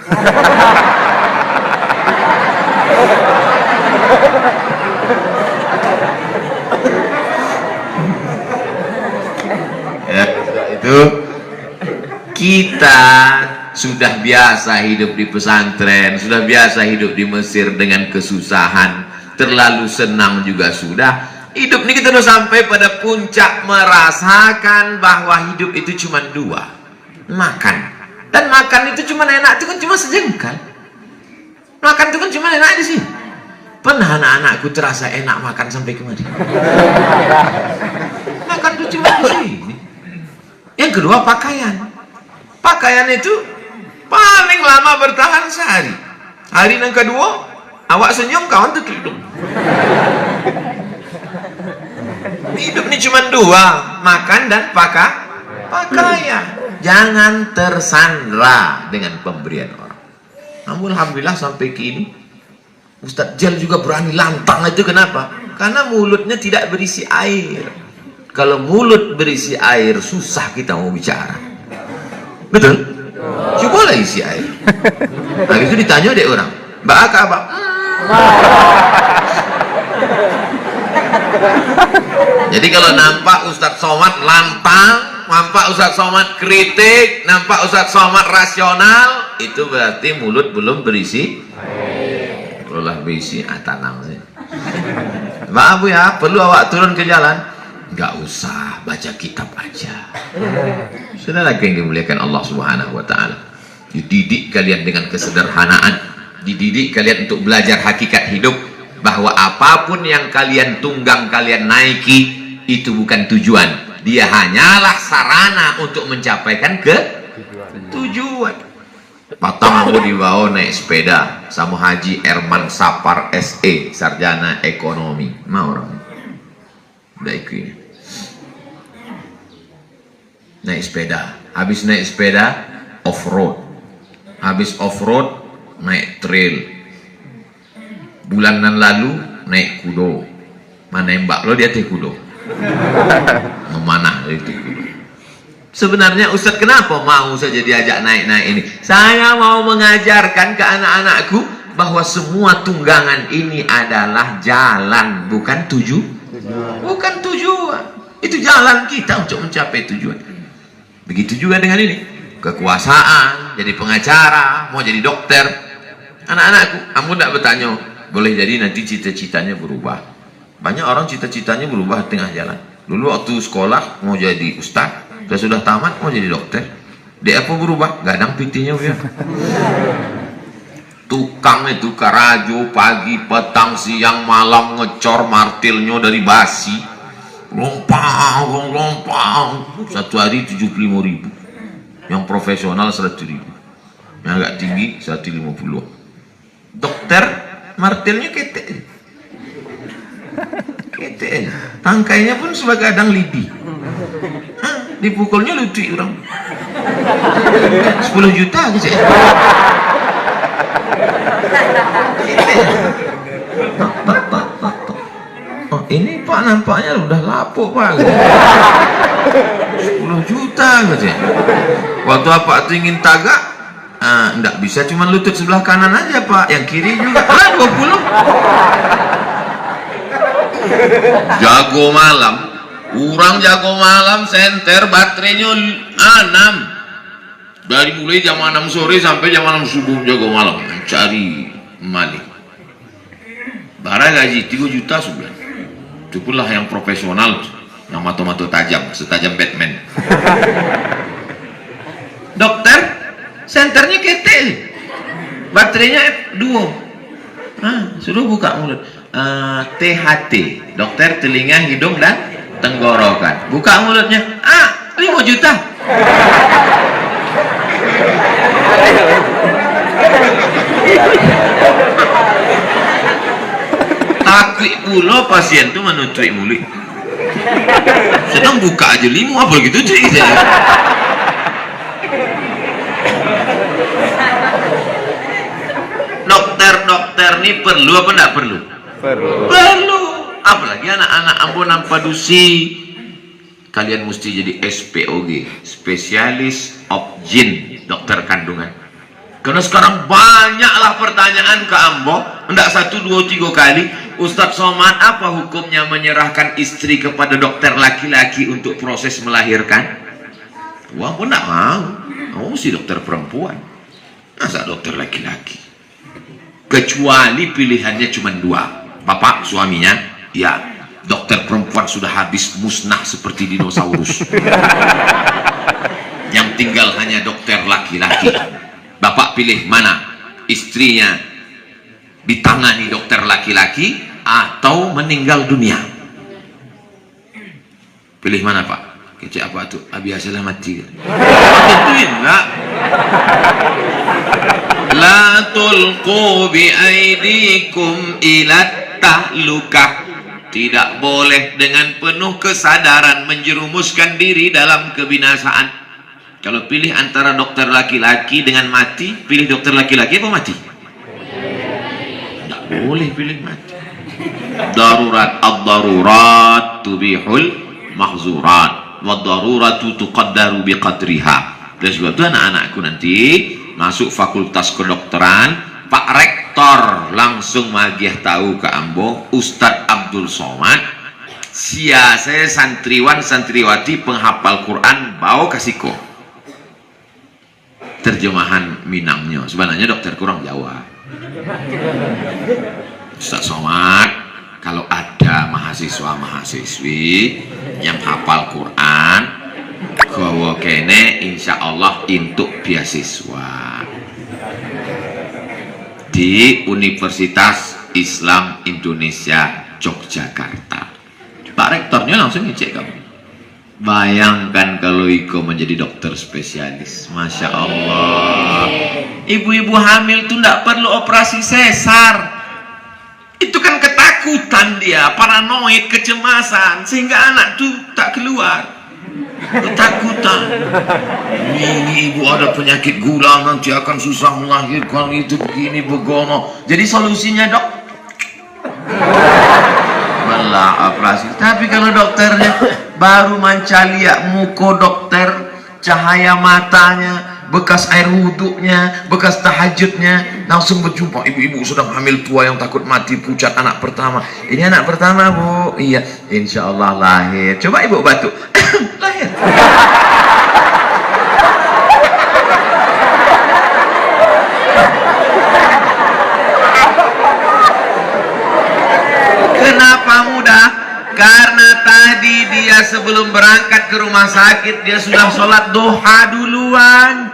Ya, itu kita sudah biasa hidup di pesantren, sudah biasa hidup di Mesir dengan kesusahan, terlalu senang juga sudah. Hidup ini kita sudah sampai pada puncak merasakan bahwa hidup itu cuma dua, makan. Dan makan itu cuma enak, itu kan cuma sejengkal. Makan itu kan cuma enak di sini. Pernah anak-anakku terasa enak makan sampai kemari. Makan itu cuma di sini. Yang kedua pakaian. Pakaian itu paling lama bertahan sehari. Hari yang kedua awak senyum kawan tutup hidung. Hidup ini cuma dua, makan dan pakaian. Jangan tersandra dengan pemberian orang. Namun alhamdulillah sampai kini Ustadz Jal juga berani lantang. Itu kenapa? Karena mulutnya tidak berisi air. Kalau mulut berisi air, susah kita mau bicara. Betul? Cobalah isi air. Nah itu ditanya deh orang, Mbak Aka apa? Jadi kalau nampak Ustadz Somad lantang, nampak Ustadz Somad kritik, nampak Ustadz Somad rasional, itu berarti mulut belum berisi. Kalau lah berisi, tanam sih. Maaf ya, perlu awak turun ke jalan. Nggak usah, baca kitab aja. Saudara yang dimuliakan Allah Subhanahu wa Ta'ala, dididik kalian dengan kesederhanaan, dididik kalian untuk belajar hakikat hidup, bahwa apapun yang kalian tunggang, kalian naiki, itu bukan tujuan, dia hanyalah sarana untuk mencapaikan ke tujuan. Patang aku dibawa naik sepeda sama Haji Erman Sapar SE, sarjana ekonomi, mau orang baik ini naik sepeda, habis naik sepeda off road, habis off road naik trail, bulanan lalu naik kudo. Mana yang mbak lo dia teh kudo memanah itu kudo. Sebenarnya Ustadz kenapa mau saja diajak naik-naik ini? Saya mau mengajarkan ke anak-anakku bahwa semua tunggangan ini adalah jalan, bukan bukan tujuan. Itu jalan kita untuk mencapai tujuan. Begitu juga dengan ini, kekuasaan, jadi pengacara, mau jadi dokter. Anak-anakku, kamu tidak bertanya, boleh jadi nanti cita-citanya berubah. Banyak orang cita-citanya berubah tengah jalan. Dulu waktu sekolah mau jadi ustaz, sudah tamat mau jadi dokter. Dia apa berubah? Gadang pitinya ya. Tukang itu karajo pagi, petang, siang, malam ngecor martilnya dari basi. Lompang, satu hari 75.000. Yang profesional 100.000. Yang agak tinggi 150. Dokter martilnya ketek. Tangkainya pun sebagai kadang lidi. Dipukulnya lutut orang. 10 juta gitu ya. Oh, ini Pak nampaknya udah lapuk Pak. 10 juta gitu ya. Waktu apa tuh ingin tagak, enggak bisa cuman lutut sebelah kanan aja Pak, yang kiri juga. 20. Jago malam, orang jago malam senter baterainya 6. Dari mulai jam 6 sore sampai jam 6 subuh jago malam mencari malik. Barang gaji 3 juta sebulan. Itu pula yang profesional, yang mata-mata tajam, setajam Batman. Dokter, senternya ketel, baterainya F2. Suruh buka mulut. THT, dokter telinga, hidung dan tenggorokan. Buka mulutnya. 5 juta. Takut pula pasien tu menutup mulut. Sedang buka aja limu apa gitu cuy. Dokter ini perlu apa enggak perlu? Perlu. Apalagi anak-anak Ambon Ampadusi. Kalian mesti jadi SPOG, spesialis obgyn, dokter kandungan. Karena sekarang banyaklah pertanyaan ke Ambo, hendak 1, 2, 3 kali, Ustadz Somad, apa hukumnya menyerahkan istri kepada dokter laki-laki untuk proses melahirkan? Wah, pun enggak mau mesti dokter perempuan. Masa dokter laki-laki? Kecuali pilihannya cuma 2. Bapak suaminya, ya, dokter perempuan sudah habis musnah seperti dinosaurus. Yang tinggal hanya dokter laki-laki. Bapak pilih mana? Istrinya ditangani dokter laki-laki atau meninggal dunia? Pilih mana Pak? Kecik apa tuh? Biasalah mati. Tentuinlah. La tulqu bi aidikum ila tahlukah. Tidak boleh dengan penuh kesadaran menjerumuskan diri dalam kebinasaan. Kalau pilih antara dokter laki-laki dengan mati, pilih dokter laki-laki apa mati? Tidak boleh pilih mati. Darurat ad-darurat tubihul mahzurat wa daruratu tuqaddaru biqadriha. Dan sebab itu anak-anakku nanti masuk fakultas kedokteran, Pak Rektor langsung magiah tahu ke Ambo, Ustadz Abdul Somad, saya santriwan santriwati penghafal Quran bau kasiko. Terjemahan Minangnya sebenarnya dokter kurang Jawa. Ustadz Somad, kalau ada mahasiswa-mahasiswi yang hafal Quran gawa kene insya Allah untuk beasiswa di Universitas Islam Indonesia Yogyakarta. Pak Rektornya langsung ngecek kamu. Bayangkan kalau Iko menjadi dokter spesialis. Masya Allah. Ibu-ibu hamil itu tidak perlu operasi sesar. Itu kan ketakutan dia, paranoid, kecemasan, sehingga anak itu tak keluar. Ketakutan. Ini ibu ada penyakit gula, nanti akan susah melahirkan, itu begini begono. Jadi solusinya dok, malah operasi. Tapi kalau dokternya baru mancalia muko dokter, cahaya matanya, bekas air wuduknya, bekas tahajudnya, langsung berjumpa ibu-ibu sedang hamil tua yang takut mati, pucat anak pertama. Ini anak pertama bu, iya, insya Allah lahir. Coba ibu batuk, lahir. Kenapa mudah? Karena tadi dia sebelum berangkat ke rumah sakit dia sudah sholat duha duluan.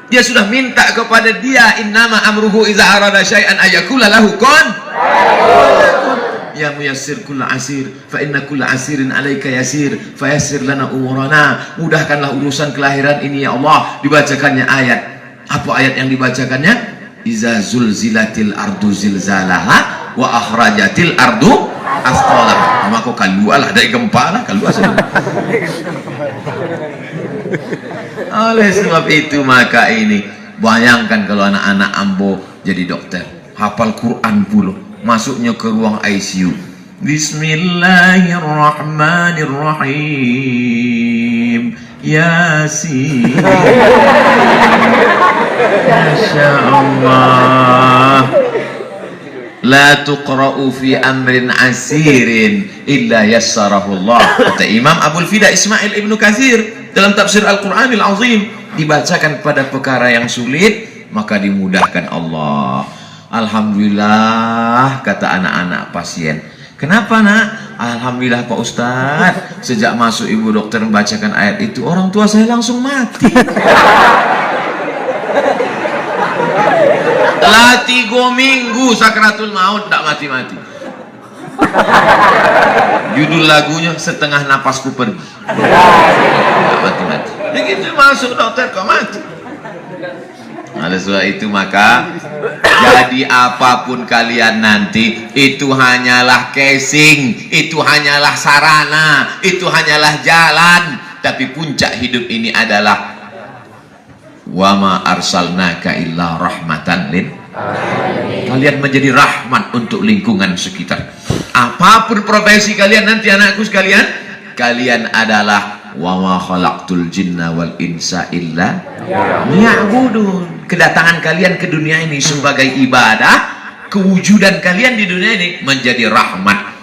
Dia sudah minta kepada dia, innama amruhu iza arada syai'an ayakula lahu kun. Ya muyassir kulla asir fa inna kulla asirin alaika yasir fa yassir lana umurana. Mudahkanlah urusan kelahiran ini ya Allah. Dibacakannya ayat. Apa ayat yang dibacakannya? Iza zulzilatil ardu zilzalaha wa akhrajatil ardu asqalah. Maka kalua lah dari gempa lah, kalua saja. Oleh sebab itu maka ini bayangkan kalau anak-anak Ambo jadi dokter, hafal Quran pula, masuknya ke ruang ICU. Bismillahirrahmanirrahim. Yasin. Masya Allah. La tuqra'u fi amrin asirin illa yassarahu Allah. Kata Imam Abul Fida Ismail Ibnu Katsir dalam tafsir Al-Qur'anil Azim, dibacakan pada perkara yang sulit maka dimudahkan Allah. Alhamdulillah, kata anak-anak pasien. Kenapa nak? Alhamdulillah Pak Ustadz, sejak masuk ibu dokter membacakan ayat itu orang tua saya langsung mati. Telah 3 minggu sakratul maut tak mati-mati. Judul lagunya setengah napasku pergi. Tak mati-mati. Begitu masuk dokter kok mati. Oleh sebab itu maka Jadi apapun kalian nanti, itu hanyalah casing, itu hanyalah sarana, itu hanyalah jalan. Tapi puncak hidup ini adalah wa ma arsalnaka illa rahmatan lil alamin. Kalian menjadi rahmat untuk lingkungan sekitar. Apapun profesi kalian nanti, anakku sekalian, kalian adalah wa ma khalaqtul jinna wal insa illa liya'budun. Kedatangan kalian ke dunia ini sebagai ibadah, kewujudan kalian di dunia ini menjadi rahmat.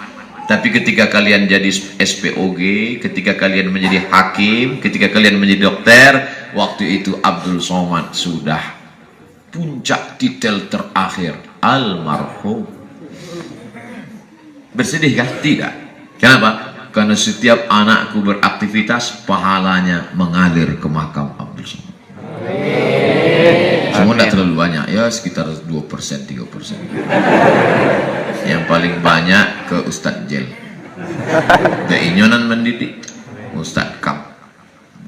Tapi ketika kalian jadi SPOG, ketika kalian menjadi hakim, ketika kalian menjadi dokter, waktu itu Abdul Somad sudah puncak titel terakhir, almarhum. Bersedih kah? Tidak. Kenapa? Karena setiap anakku beraktivitas, pahalanya mengalir ke makam Abdul Somad. Semua tidak terlalu banyak, ya sekitar 2%, 3%. Yang paling banyak ke Ustadz Jel. Inyonan mendidik Ustadz Kam.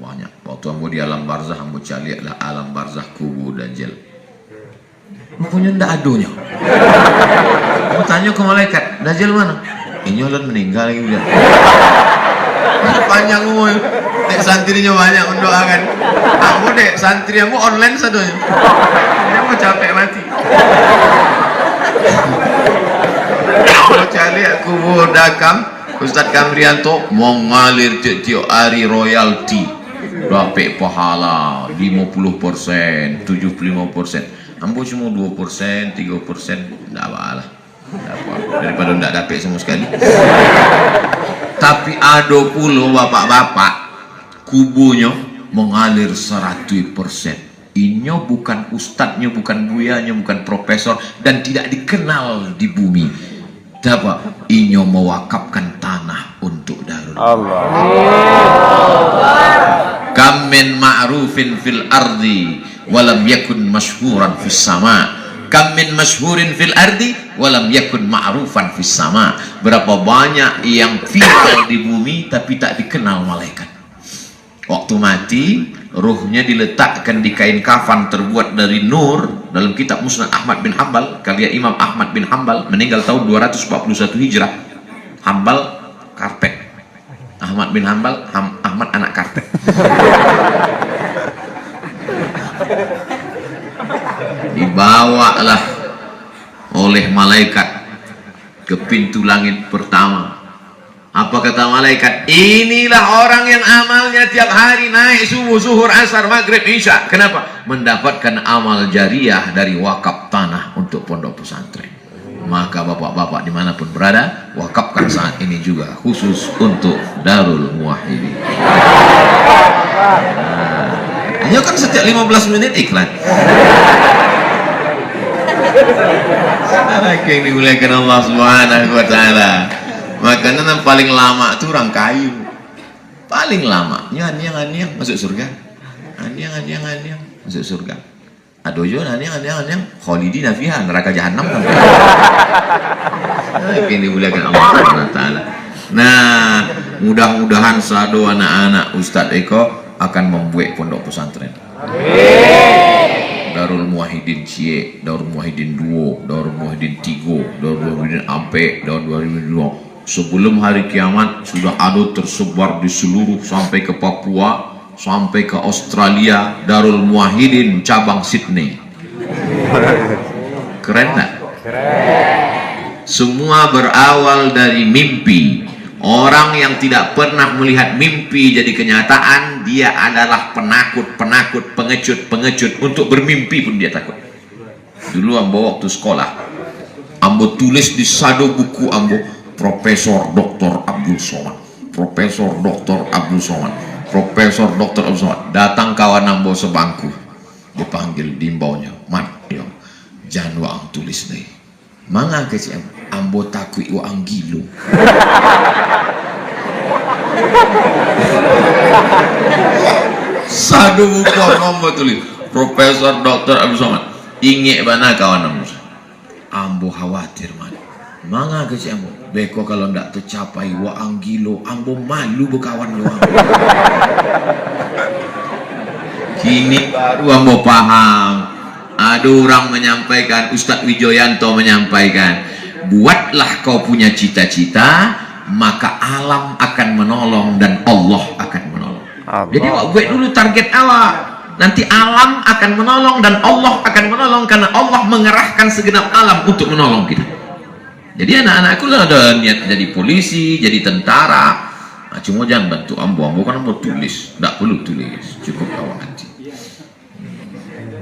Banyak. Waktu ambo di alam barzah, ambo cari lah alam barzah kubu dan Jel. Punya ndak adonya. Mau tanya ke malaikat, Dajjal mana? Inyolan meninggal lagi udah. Panjang umur. Dek santrinya banyak mendoakan. Aku dek santri aku online sadonya. Dia mau capek mati. Aku cari aku bodakam Ustadz Kamrianto mengalir tiap hari royalti. Dapat pahala 50%, 75%. Ambo cuma 2%, 3%, tidak apa-apa. Daripada tidak dapat sama sekali. Tapi ada puluh bapak-bapak kubunya mengalir 100%. Inyo bukan ustadznya, bukan buyanya, bukan profesor, dan tidak dikenal di bumi. Dapat inyo mewakafkan tanah untuk Darul. Allah. Kam min ma'rufin fil ardi walam yakun masyhuran fis sama. Kam min masyhurin fil ardi walam yakun ma'rufan fis sama. Berapa banyak yang viral di bumi tapi tak dikenal malaikat. Waktu mati, ruhnya diletakkan di kain kafan terbuat dari nur. Dalam kitab Musnad Ahmad bin Hanbal, karya Imam Ahmad bin Hanbal, meninggal tahun 241 Hijrah. Hanbal karpet, Ahmad bin Hanbal, Ahmad anak karpet. Dibawalah oleh malaikat ke pintu langit pertama. Apa kata malaikat? Inilah orang yang amalnya tiap hari naik subuh, zuhur, asar, maghrib, isya. Kenapa? Mendapatkan amal jariah dari wakaf tanah untuk pondok pesantren. Maka bapak-bapak dimanapun berada, wakafkan saat ini juga khusus untuk Darul Muwahhidin. Hanya kan setiap 15 menit iklan. Yang dimuliakan Allah Subhanahu wa Ta'ala. Makanan yang paling lama itu orang kayu. Paling lama anyang masuk surga. Anyang masuk surga. Adojo anyang khalidina fiha, neraka jahanam kan. Yang dimuliakan Allah Subhanahu wa Ta'ala. Nah, mudah-mudahan sado anak-anak Ustadz Eko akan membuat pondok pesantren. Darul Muwahhidin Cie, Darul Muwahhidin Duo, Darul Muwahhidin Tigo, Darul Muwahhidin Ampe, Darul Muwahhidin Duo. Sebelum hari kiamat sudah ada tersebar di seluruh, sampai ke Papua, sampai ke Australia. Darul Muwahhidin cabang Sydney. Keren tak? Semua berawal dari mimpi. Orang yang tidak pernah melihat mimpi jadi kenyataan, dia adalah penakut, pengecut. Untuk bermimpi pun dia takut. Dulu ambo waktu sekolah, ambo tulis di sado buku ambo, Profesor Dr. Abdul Somad, Profesor Dr. Abdul Somad, Profesor Dr. Abdul Somad. Datang kawan ambo sebangku, dipanggil dimbaunya, mat, yo, jangan waang tulis nih. Manga kecil ambo takui waang gilo. Sadu buku ambo tulis Profesor Dr. Abdul Somad. Inge bana kawan ambo khawatir man. Manga kecil ambo beko kalau ndak tercapai waang gilo, ambo malu berkawan doang. Kini baru ambo paham. Ada orang menyampaikan, Ustadz Wijoyanto menyampaikan, buatlah kau punya cita-cita, maka alam akan menolong dan Allah akan menolong. Jadi awak buat dulu target awak, nanti alam akan menolong dan Allah akan menolong, karena Allah mengerahkan segenap alam untuk menolong kita. Jadi anak-anakku lah ada niat jadi polisi, jadi tentara. Nah, cuma jangan bantu ambo kan mau tulis, tidak perlu tulis, cukup awak nanti.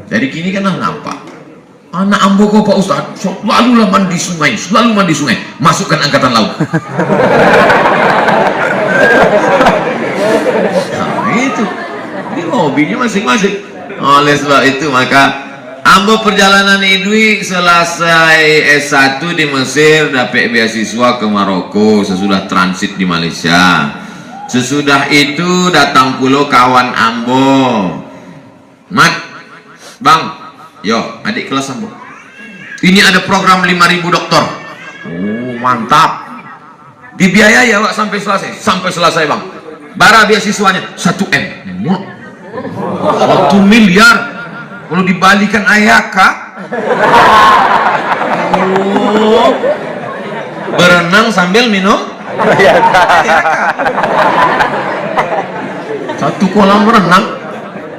Dari kini kan nampak anak ambo kok Pak Ustadz selalu mandi sungai, masukkan angkatan laut. Nah itu, ini hobinya masing-masing. Oleh sebab itu maka ambo perjalanan idui selesai S1 di Mesir, dapat beasiswa ke Maroko, sesudah transit di Malaysia. Sesudah itu datang pula kawan ambo, Mat, Bang, yo adik kelas ambo, ini ada program 5.000 dokter. Oh mantap, dibiayai ya Pak sampai selesai Bang. Bara beasiswanya 1 M, 1 miliar. Kalau dibalikan ayaka, oh, berenang sambil minum ayaka. 1 kolam renang.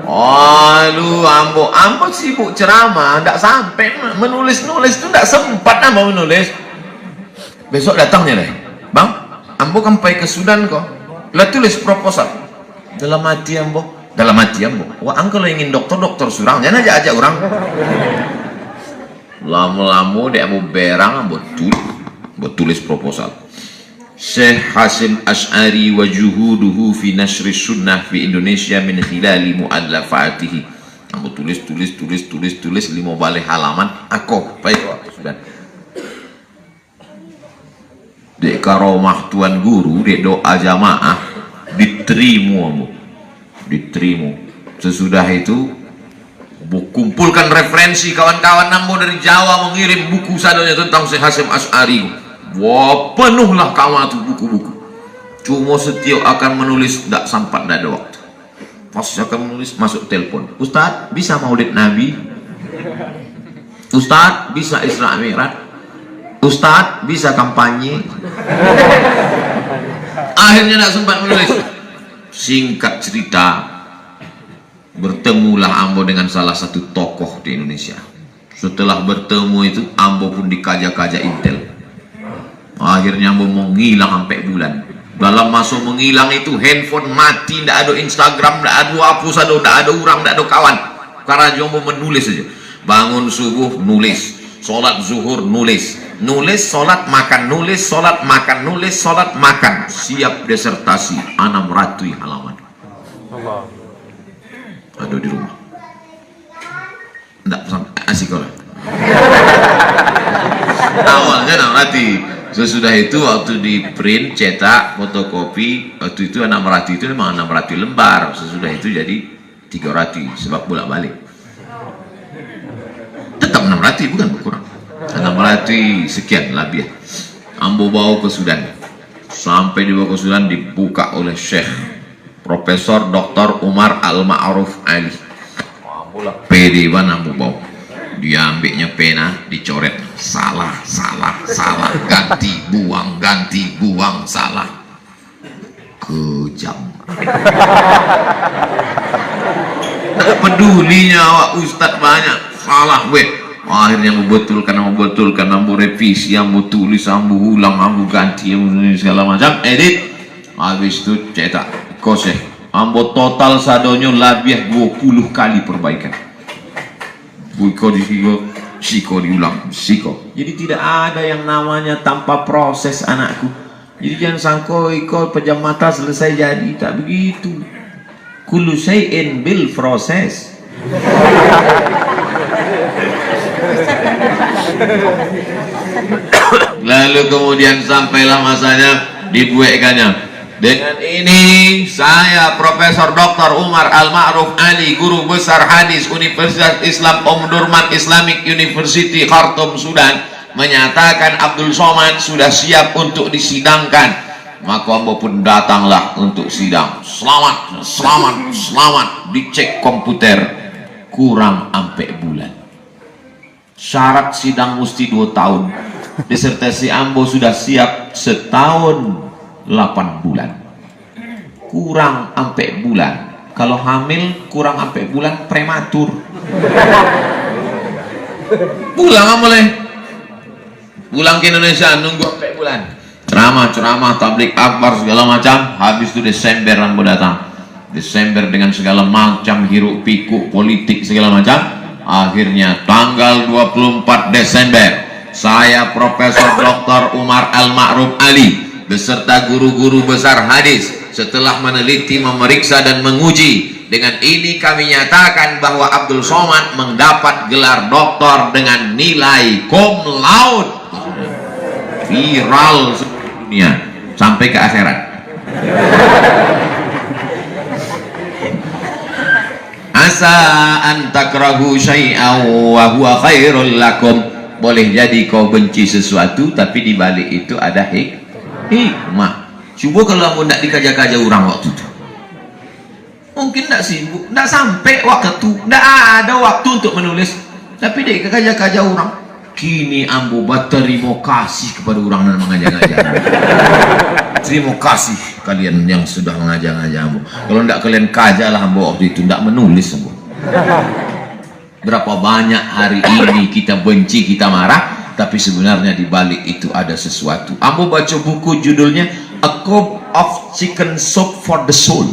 Aduh, ambo sibuk ceramah, ndak sampai menulis tuh, ndak sempat ambo menulis. Besok datangnya deh, Bang, ambo kan pergi ke Sudan kok, lah tulis proposal. Dalam hati ambo, wah angkel ingin dokter surang, jangan ajak orang. Lama-lama dia mau berang, ambo tulis proposal. Syekh Hasim Asy'ari wa juhuduhu fi nashri sunnah fi Indonesia min khilali mu'allafatihi. Aku tulis 5 balik halaman. Aku baik sudah. Dek karomah tuan guru, dek doa jamaah diterima. Sesudah itu kumpulkan referensi, kawan-kawan nambo dari Jawa mengirim buku sadonya tentang Syekh Hasim Asy'ari. Wah, penuhlah kawan itu buku-buku. Cuma setiap akan menulis, tidak sempat, tidak ada waktu. Pas akan menulis, masuk telepon. Ustadz, bisa maulid Nabi? Ustadz, bisa Isra Mi'raj? Ustadz, bisa kampanye? Akhirnya tidak sempat menulis. Singkat cerita, bertemulah ambo dengan salah satu tokoh di Indonesia. Setelah bertemu itu, ambo pun dikaja-kaja intel. Akhirnya mau menghilang sampai bulan. Dalam masa menghilang itu handphone mati, tidak ada Instagram, tidak ada apa saja, tidak ada orang, tidak ada kawan. Karena jombo menulis saja. Bangun subuh nulis, sholat zuhur nulis, sholat makan nulis, sholat makan. Siap disertasi 600 halaman. Ada di rumah. Tidak sampai asik orang. Awalnya 600. Sesudah itu waktu di print, cetak, fotokopi, waktu itu 600 itu memang 600 lembar. Sesudah itu jadi 300 sebab bolak-balik. Tetap 600 bukan berkurang. 600 sekian lebih. Ambo bawa ke Sudan. Sampai dibawa ke Sudan dibuka oleh Syekh Profesor Dr. Umar Al-Ma'ruf Ali. PD mana ambo bawa. Dia ambilnya pena, dicoret salah, ganti buang, salah. Kejam. Tak pedulinya awak ustadz banyak salah akhirnya membetulkan, ambo revisi, ambo tulis, ambo ulang, ambo ganti, segala macam, edit. Habis itu cetak koseh, ambo total sadonyo lebih 20 kali perbaikan. Siko diulang, siko. Jadi tidak ada yang namanya tanpa proses, anakku. Jadi jangan sangko iko pejam mata selesai jadi, tak begitu. Kullu syai'in bil proses. Lalu kemudian sampailah masanya dibuatkannya. Dengan ini saya Profesor Dr. Umar Al-Ma'ruf Ali, guru besar hadis Universitas Islam Omdurman Islamic University Khartoum Sudan, menyatakan Abdul Somad sudah siap untuk disidangkan. Maka ambo pun datanglah untuk sidang. Selamat. Dicek komputer kurang sampai bulan. Syarat sidang mesti 2 tahun. Disertasi Ambo sudah siap setahun 8 bulan. Kurang sampai bulan. Kalau hamil kurang sampai bulan prematur. Pulang boleh. Pulang ke Indonesia nunggu sampai bulan. Ceramah, tablik akbar segala macam. Habis itu Desember Ambo datang. Desember dengan segala macam hiruk pikuk politik segala macam. Akhirnya tanggal 24 Desember saya Profesor Dr. Umar Al-Ma'ruf Ali beserta guru-guru besar hadis setelah meneliti, memeriksa dan menguji, dengan ini kami nyatakan bahwa Abdul Somad mendapat gelar doktor dengan nilai cum laude. Viral dunia sampai ke akhirat. Asa an takrahu syai'an wa huwa khairul lakum. Boleh jadi kau benci sesuatu tapi di balik itu ada hikmah. Coba kalau kamu tidak dikaja-kaja orang waktu itu, mungkin tidak sibuk, tidak sampai waktu itu, tidak ada waktu untuk menulis, tapi dia kaja-kaja orang. Kini ambo berterima kasih kepada orang yang mengajar-ngajar. Terima kasih kalian yang sudah mengajar-ngajar ambo. Kalau tidak kalian kajalah ambo waktu itu, tidak menulis ambo. Berapa banyak hari ini kita benci, kita marah, tapi sebenarnya di balik itu ada sesuatu. Ambo baca buku judulnya A Cup of Chicken Soup for the Soul.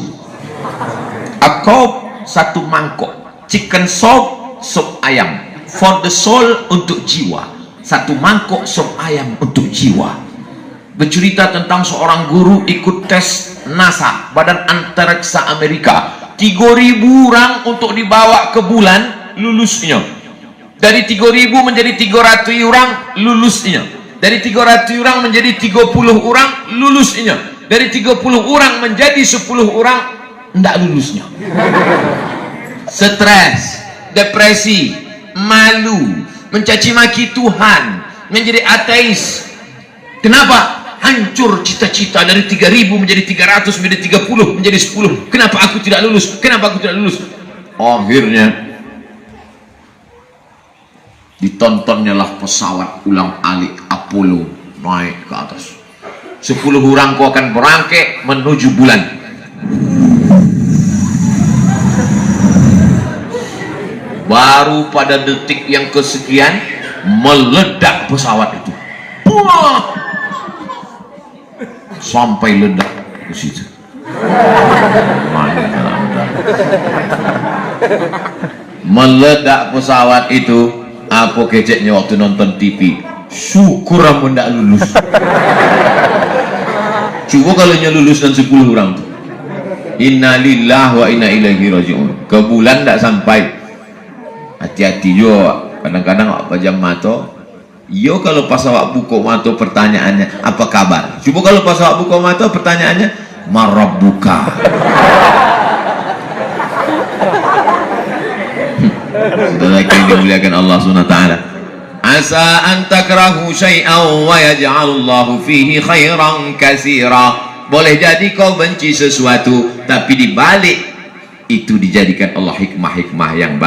A cup, satu mangkok chicken soup, sup ayam, for the soul, untuk jiwa. Satu mangkok sup ayam untuk jiwa. Bercerita tentang seorang guru ikut tes NASA, Badan Antariksa Amerika. 3.000 orang untuk dibawa ke bulan, lulusnya. Dari 3.000 menjadi 300 orang, lulusnya. Dari 300 orang menjadi 30 orang, lulusnya. Dari 30 orang menjadi 10 orang, tidak lulusnya. Stres, depresi, malu, mencaci maki Tuhan, menjadi ateis. Kenapa? Hancur cita-cita dari 3.000 menjadi 300, menjadi 30, menjadi 10. Kenapa aku tidak lulus? Kenapa aku tidak lulus? Akhirnya ditontonnya lah pesawat ulang-alik Apollo naik ke atas. 10 orang kau akan berangkat menuju bulan. Baru pada detik yang kesekian meledak pesawat itu. Wah! Sampai ledak ke situ. Meledak pesawat itu. Apa keceknya waktu nonton TV? Syukur kamu tidak lulus. Coba kalau lulus dan 10 orang tuh. Inna lillahi wa inna ilaihi raji'un. Ke bulan tidak sampai. Hati-hati juga. Kadang-kadang awak pejam mata. Yo kalau pas awak buka mata pertanyaannya apa kabar? Coba kalau pas awak buka mata pertanyaannya marabbuka. Saudara yang dimuliakan Allah Subhanahu wa taala. Asa an takrahu syai'an wa yaj'alullahu fihi khairan katsira. Boleh jadi kau benci sesuatu tapi di balik itu dijadikan Allah hikmah-hikmah yang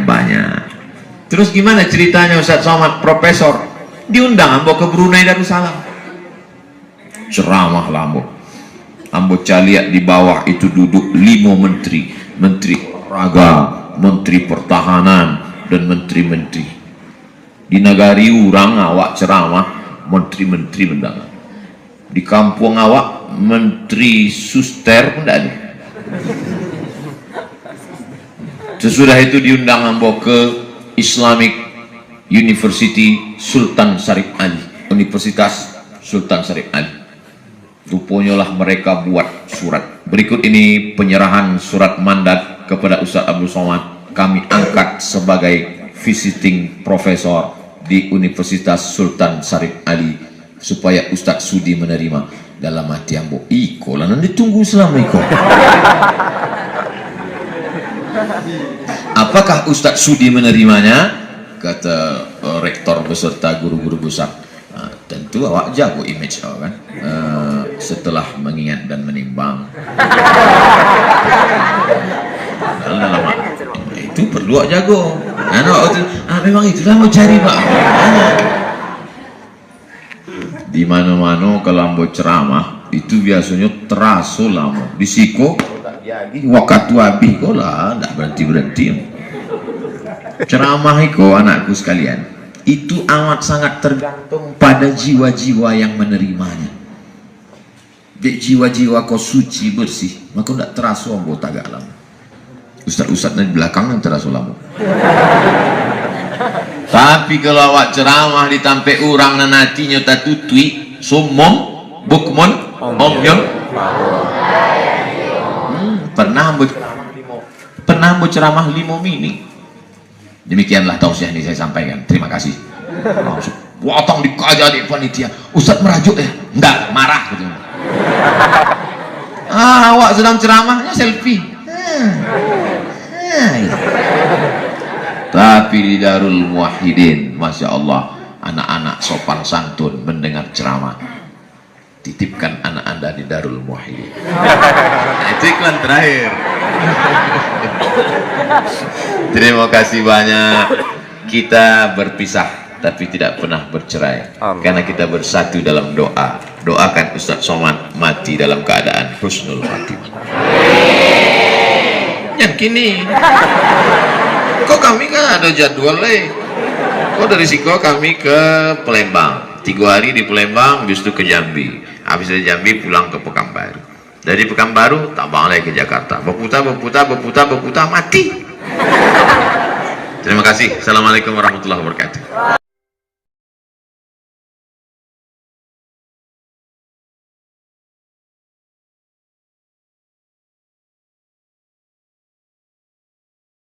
banyak. Terus gimana ceritanya Ustaz Somad Profesor? Diundang ambo ke Brunei Darussalam. Ceramah lah ambo. Ambo caliat di bawah itu duduk 5 menteri. Menteri olahraga, menteri pertahanan, dan menteri-menteri. Di negari orang awak ceramah, menteri-menteri mendalam. Di kampung awak, menteri suster pun tidak ada. Sesudah itu diundang ambo ke Islamic University Sultan Syarif Ali, Universitas Sultan Syarif Ali. Rupanya lah mereka buat surat. Berikut ini penyerahan surat mandat kepada Ustaz Abdul Somad. Kami angkat sebagai visiting profesor di Universitas Sultan Syarif Ali supaya Ustaz sudi menerima. Dalam hati ambo, iko lah nanti tunggu selama iko. Apakah Ustaz sudi menerimanya? Kata rektor beserta guru-guru besar. Tentu awak jago image awak kan. Setelah mengingat dan menimbang, dalam itu perlu awak jago. Memang itulah mau cari Pak. Di mana-mana kalau mau ceramah itu biasanya terasa lama. Di siko waktu habis kok lah, tidak berhenti. Ceramah itu anakku sekalian, itu amat sangat tergantung pada jiwa-jiwa yang menerimanya. Di jiwa-jiwa kau suci bersih, maka tidak terasa anggota agak lama. Ustaz-ustaznya di belakang yang terasa lama. Tapi kalau awak ceramah ditampe orang nanatinya tatutui sumum bukmun omyon. Pernah ceramah 5 menit. Demikianlah tausiah ini saya sampaikan. Terima kasih. Langsung potong dikaja di panitia. Ustaz merajuk ya? Enggak, marah gitu. Awak sedang ceramahnya selfie. Tapi di Darul Muwahhidin, Masya Allah, anak-anak sopan santun mendengar ceramah. Titipkan anak anda di Darul Muwahhidin. Itu iklan terakhir. Terima kasih banyak. Kita berpisah tapi tidak pernah bercerai. Karena kita bersatu dalam doa. Doakan Ustaz Somad mati dalam keadaan husnul khatimah. Yang kini kok kami kan ada jadwal kok dari Siko kami ke Palembang 3 hari di Palembang, justru ke Jambi, habis dari Jambi pulang ke Pekanbaru, dari Pekanbaru tak balik ke Jakarta, berputar mati. Terima kasih. Assalamualaikum warahmatullahi wabarakatuh.